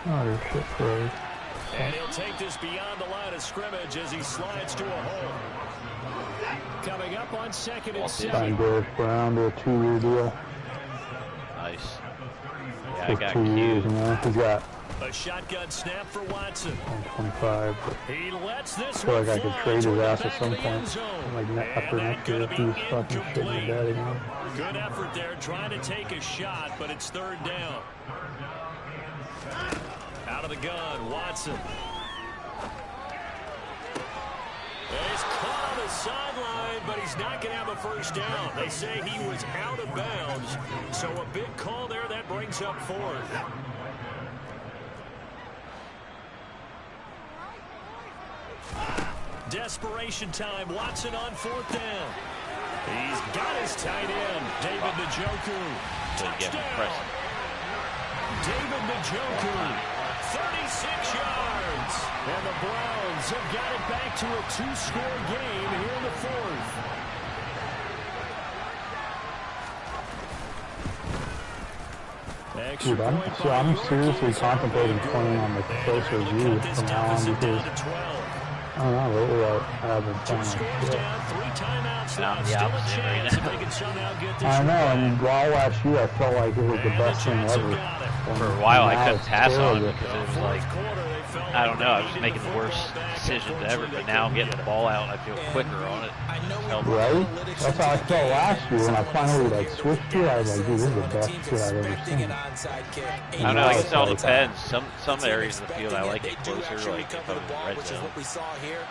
Oh, shit, right. And he'll take this beyond the line of scrimmage as he slides to a hole. Coming up on 2nd and 7. Signed Derek Brown to a 2-year deal. Nice. Yeah, For I got 2 years, man. He's got a shotgun snap for Watson. 25. He lets this I feel like I could trade his ass at some point. Like after next year, if he's fucking shit my dad again. Good effort there, trying to take a shot, but it's 3rd down. Out of the gun, Watson. He's caught on the sideline, but he's not going to have a 1st down. They say he was out of bounds, so a big call there that brings up 4th. Desperation time. Watson on 4th down. He's got his tight end, David Njoku. Touchdown. David Njoku, 36 yards. And the Browns have got it back to a 2-score game here in the 4th. Dude, I'm seriously contemplating playing on the closer view from now on because I don't know, lately I've been Two playing scores like down, 3 timeouts I'm left. the Still a opposite right chance if now. they can somehow get this I know, one and back. while last year I felt like it was the And best the thing Jets have ever. got it. For a while, I Now couldn't it's pass on terrible. because it was like, Quarter, they felt I like don't they know, I was needed making the worst football back. decisions ever, Unfortunately, but now I'm they getting the couldn't ball get out and I feel quicker on it. I know we Help. brought Right? analytics That's how I into the felt game, last year when I someone finally is like here switched that to it. I was data like, dude, this is says the when a best team's shit I've ever expecting seen. an onside kick, I don't know, I guess it all 80% of the depends. time, Some the team areas of the field I expecting like they it do closer, actually like if recover I'm the in the ball, red which is zone. what we saw here.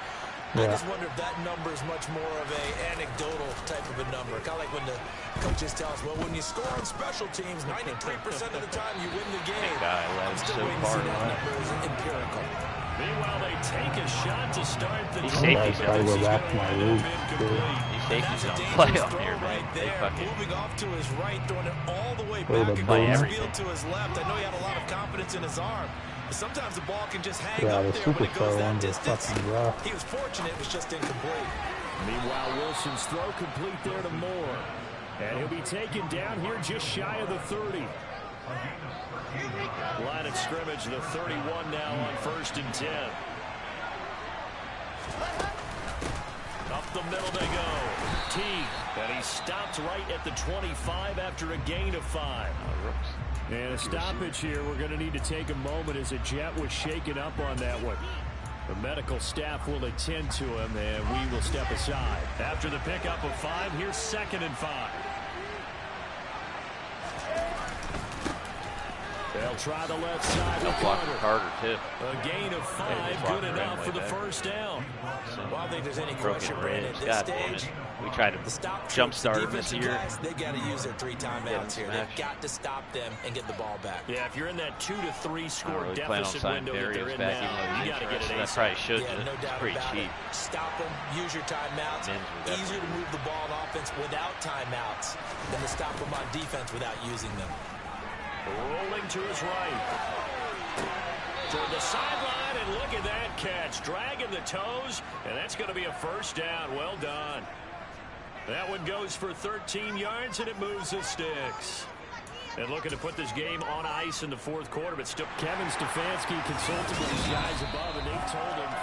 I Yeah. just wonder if that number is much more of a anecdotal type of a number. Kind of like when the coaches tell us, well, when you score on special teams, 93% of the time you win the game. Guy led I'm still so waiting to far see that left. number is empirical. Meanwhile, they take a shot to start the These drive. safeties gotta go This is back gonna to my wind up roots, incomplete. These That's safeties a don't dangerous play up throw here, man. right They there. fucking Moving off to his right, throwing it all the way Play back the across ball. the field to his left. I know he had a lot of confidence in his arm. But sometimes the ball can just hang Yeah, up the there when it goes superstar that ones are distance. fucking rough. He was fortunate, it was just incomplete. Meanwhile, Wilson's throw complete there to Moore. And he'll be taken down here just shy of the 30. Line of scrimmage, the 31 now on 1st and 10. Up the middle they go. Teague, and he stopped right at the 25 after a gain of 5. And a stoppage here. We're going to need to take a moment as a Jet was shaken up on that one. The medical staff will attend to him, and we will step aside. After the pickup of 5, here's 2nd and 5. They'll try the left side. They'll block Carter, too. A gain of 5, good enough for the first down. Well, I don't think there's any Broken question, Brandon, ribs. at this God damn stage. it. We tried to The stop jumpstart them this defensive year. guys, they got to use their 3 timeouts here. smashed. They've got to stop them and get the ball back. Yeah, if you're in that 2 to 3 I score don't really plan on deficit signing window that they're Darius in back, even now, though you he's got to get interested. it I ASAP. probably should. Yeah, no It's doubt pretty about cheap. it. Stop them, use your timeouts. Men's were definitely- Easier to move the ball on offense without timeouts than to stop them on defense without using them. Rolling to his right. Toward the sideline, and look at that catch. Dragging the toes, and that's going to be a first down. Well done. That one goes for 13 yards, and it moves the sticks. And looking to put this game on ice in the 4th quarter, but still Kevin Stefanski consulted with his guys above, and they told him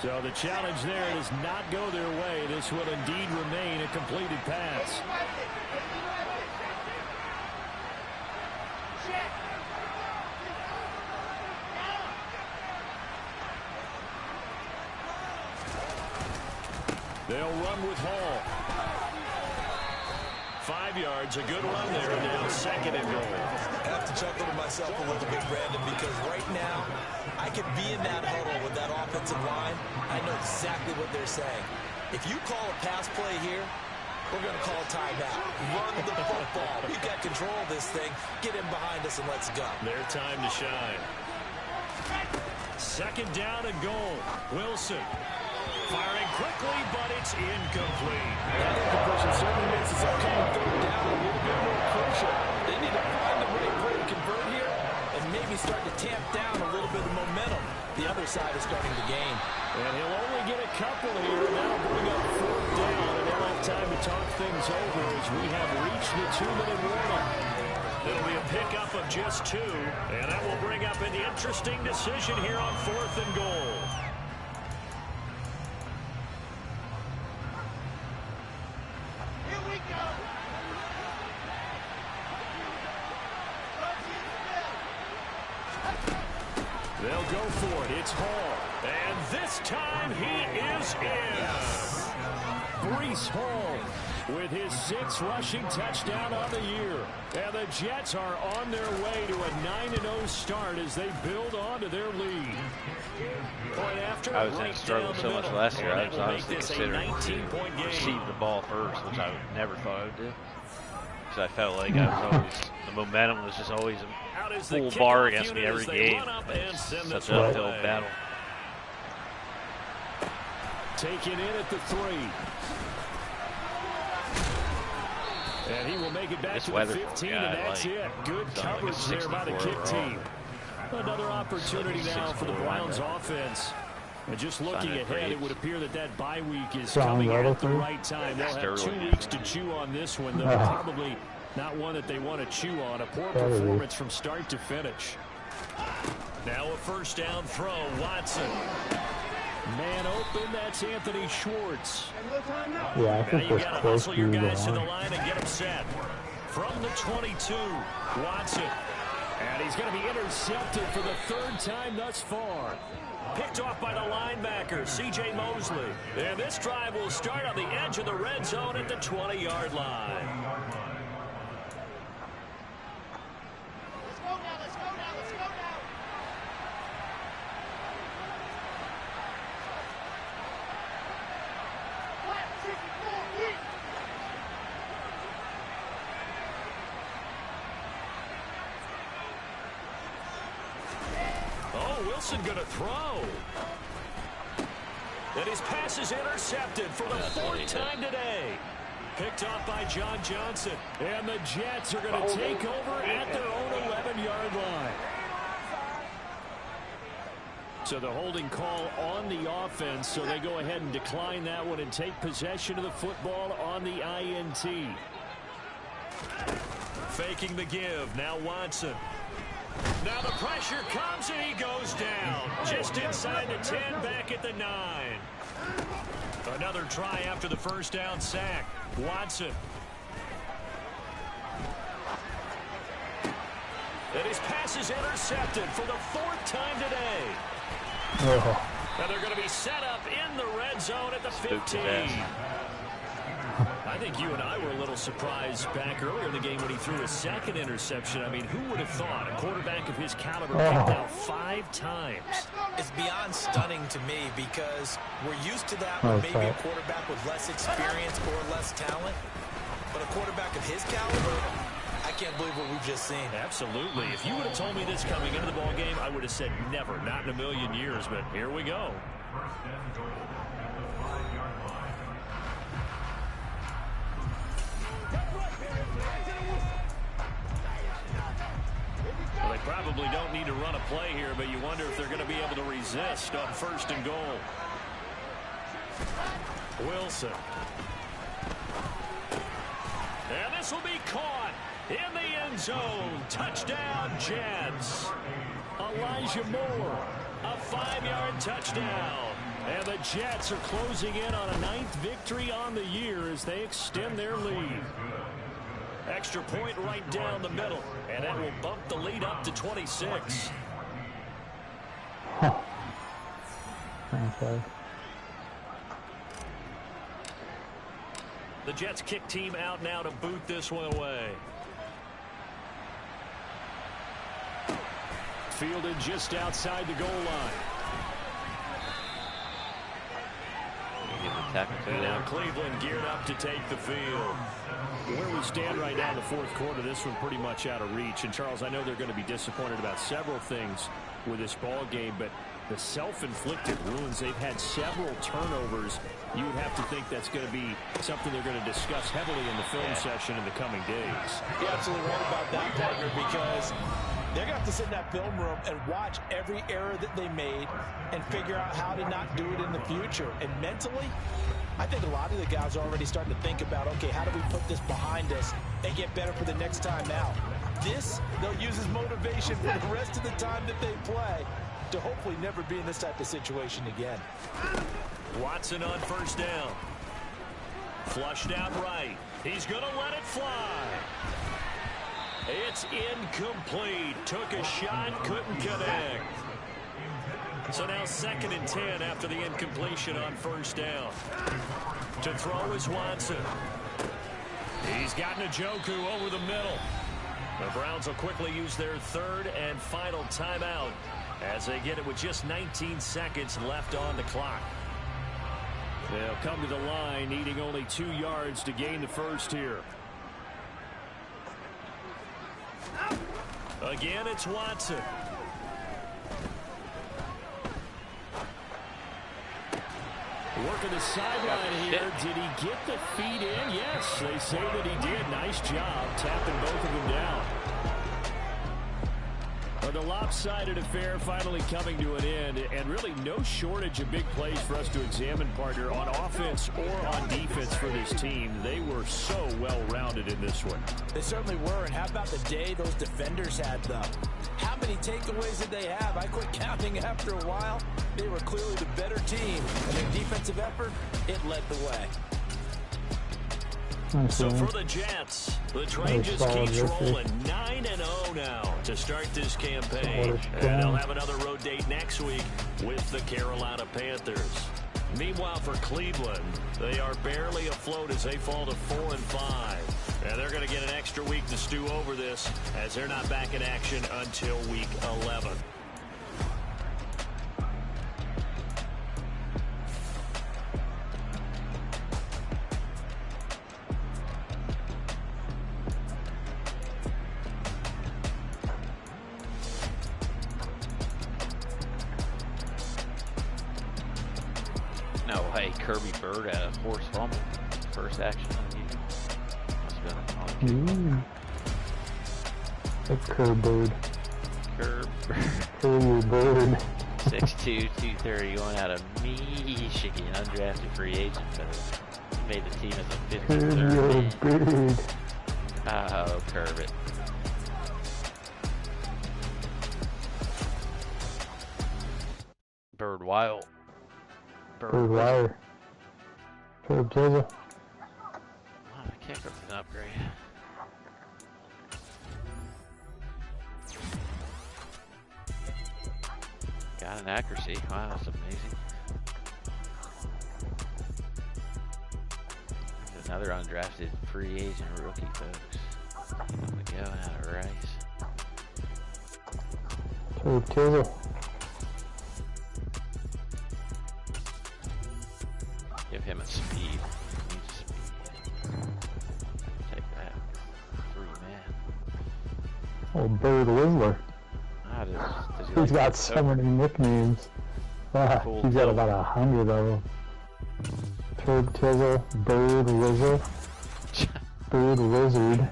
so the challenge there does not go their way. This will indeed remain a completed pass. They'll run with Hall. 5 yards, a good run there, and now 2nd and goal. I have to chuckle to myself a little bit, Brandon, because right now I could be in that huddle with that offensive line. I know exactly what they're saying. If you call a pass play here, we're going to call a timeout. Run the football. We've got control of this thing. Get in behind us and let's go. Their time to shine. 2nd down and goal. Wilson firing quickly, but it's incomplete. That incompletion certainly makes this upcoming 3rd down a little bit more crucial. They need to find the right way to convert here and maybe start to tamp down a little bit of momentum. The other side is starting to gain. And he'll only get a couple here, and that'll bring up 4th down, and they'll have time to talk things over as we have reached the 2-minute warning. It'll be a pickup of just 2, and that will bring up an interesting decision here on 4th and goal. They'll go for it. It's Hall. And this time he is in. Breece Hall with his 6th rushing touchdown on the year. And the Jets are on their way to a 9-0 start as they build on to their lead. Point after, I was right struggling down so the much middle. last year. And I that was will honestly make this a considering 19-point to game. receive the ball first, which I never thought I would do. Because I felt like I was always, the momentum was just always Out is a the full bar kickoff against me unit every as they game. run up and It's send such this an one uphill away. battle. Taken in at the 3. And he will make it back This to the weather 15, guy, and that's like, it. Good it's like a coverage there by the 64 kick overall. team. Another opportunity It's like a now for the 64 Browns linebacker. offense. And just looking Sign it ahead, it grades. would appear that that bye week is Brown coming level at the too? right time. They'll have 2 Sterling. weeks to chew on this one, though probably not one that they want to chew on. A poor Probably. performance from start to finish. Now a first down throw. Watson. Man open, that's Anthony Schwartz. Yeah, I think you that's got to close hustle to your the guys to the line. line and get them set. From the 22, Watson. And he's going to be intercepted for the third time thus far. Picked off by the linebacker, C.J. Mosley. And this drive will start on the edge of the red zone at the 20-yard line. Wilson going to throw. And his pass is intercepted for the fourth time today. Picked off by John Johnson. And the Jets are going to take over at their own 11-yard line. So the holding call on the offense, so they go ahead and decline that one and take possession of the football on the INT. Faking the give. Now Watson. Now the pressure comes and he goes down. Just inside the 10, back at the 9. Another try after the first down sack. Watson. And his pass is intercepted for the fourth time today. Oh. Now they're going to be set up in the red zone at the 15. I think you and I were a little surprised back earlier in the game when he threw his second interception. I mean, who would have thought a quarterback of his caliber picked out 5 times? It's beyond stunning to me because we're used to that with maybe a quarterback with less experience or less talent. But a quarterback of his caliber, I can't believe what we've just seen. Absolutely. If you would have told me this coming into the ball game, I would have said never, not in a million years. But here we go. Well, they probably don't need to run a play here, but you wonder if they're going to be able to resist on first and goal. Wilson. And this will be caught in the end zone. Touchdown, Jets. Elijah Moore, a 5-yard touchdown. And the Jets are closing in on a 9th victory on the year as they extend their lead. Extra point right down the middle, and that will bump the lead up to 26. Huh. Okay. The Jets kick team out now to boot this one away. Fielded just outside the goal line. And now Cleveland geared up to take the field. Where we stand right now in the fourth quarter, this one pretty much out of reach. And, Charles, I know they're going to be disappointed about several things with this ball game, but the self-inflicted wounds, they've had several turnovers. You would have to think that's going to be something they're going to discuss heavily in the film session in the coming days. You're absolutely right about that, partner, because they're going to have to sit in that film room and watch every error that they made and figure out how to not do it in the future. And mentally, I think a lot of the guys are already starting to think about, okay, how do we put this behind us and get better for the next time out? This, they'll use as motivation for the rest of the time that they play to hopefully never be in this type of situation again. Watson on first down. Flushed out right. He's going to let it fly. It's incomplete. Took a shot, couldn't connect. So now 2nd and 10 after the incompletion on first down. To throw is Watson. He's got Njoku over the middle. The Browns will quickly use their 3rd and final timeout as they get it with just 19 seconds left on the clock. They'll come to the line needing only 2 yards to gain the first here. Again, it's Watson. Working the sideline here. Did he get the feet in? Yes, they say that he did. Nice job tapping both of them down. Well, the lopsided affair finally coming to an end, and really no shortage of big plays for us to examine, partner, on offense or on defense for this team. They were so well-rounded in this one. They certainly were, and how about the day those defenders had, though? How many takeaways did they have? I quit counting after a while. They were clearly the better team, and their defensive effort, it led the way. So for the Jets, the train just keeps rolling 9-0 now to start this campaign. And they'll have another road date next week with the Carolina Panthers. Meanwhile, for Cleveland, they are barely afloat as they fall to 4-5. And they're going to get an extra week to stew over this as they're not back in action until week 11. No way, Kirby Bird had a forced fumble. First action on you. Must have been on a Curb Bird. Curb Curb Bird. 6'2", 230, going out of Michigan, undrafted free agent. But he made the team as a 53rd Bird. Oh, curb it. Bird Wild. Bird Wire. Curb Tizzle. Oh, the kicker was an upgrade. Got an accuracy. Wow, that's amazing. There's another undrafted free agent rookie, folks. Going out of Rice. Curb Tizzle. Give him a speed. He needs speed. Take that. 3-man. Oh, Bird Whistler. Does he He's got so many nicknames. Cool He's got about 100 of them. Turb Tizzle, Bird Whizzle, Bird Wizard,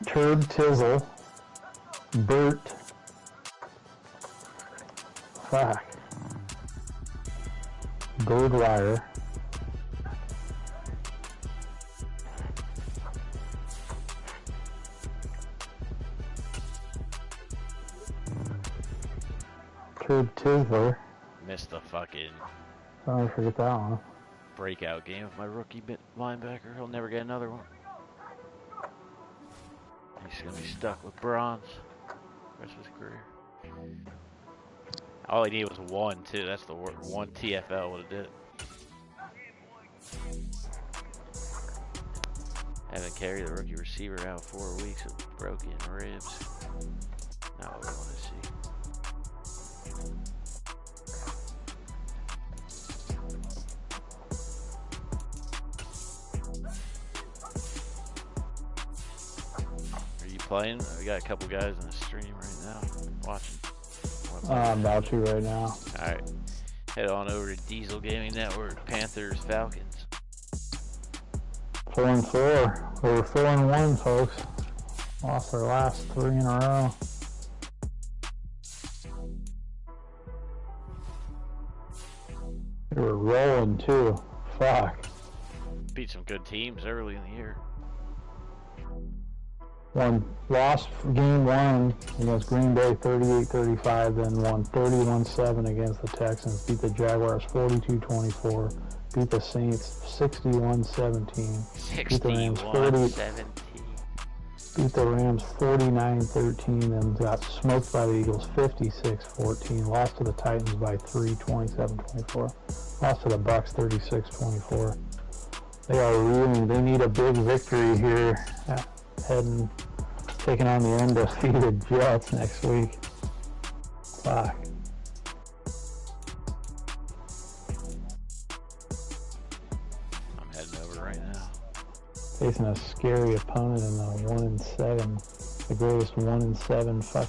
Turb Tizzle, Bert. Fuck. Bird Wire. Curb Tizzler. Missed the fucking Don't forget that one. breakout game of my rookie linebacker. He'll never get another one. He's gonna be stuck with bronze the rest of his career. All he needed was one, too. That's the word. One TFL would have did it. Haven't carried the rookie receiver out 4 weeks with broken ribs. Not what we want to see. Are you playing? We got a couple guys in the stream right now watching. I'm about to right now. Alright. Head on over to Diesel Gaming Network. Panthers, Falcons. 4-4. We were 4-1, folks. Lost our last 3 in a row. We were rolling too. Fuck. Beat some good teams early in the year. Lost game 1 against Green Bay 38-35, then won 31-7 against the Texans. Beat the Jaguars 42-24. Beat the Saints 61-17. Beat the Rams 49-13, then got smoked by the Eagles 56-14. Lost to the Titans by 3, 27-24. Lost to the Bucks 36-24. They need a big victory here, taking on the undefeated Jets next week. Fuck. I'm heading over right now. Facing a scary opponent in the 1-7, the greatest 1-7 fucking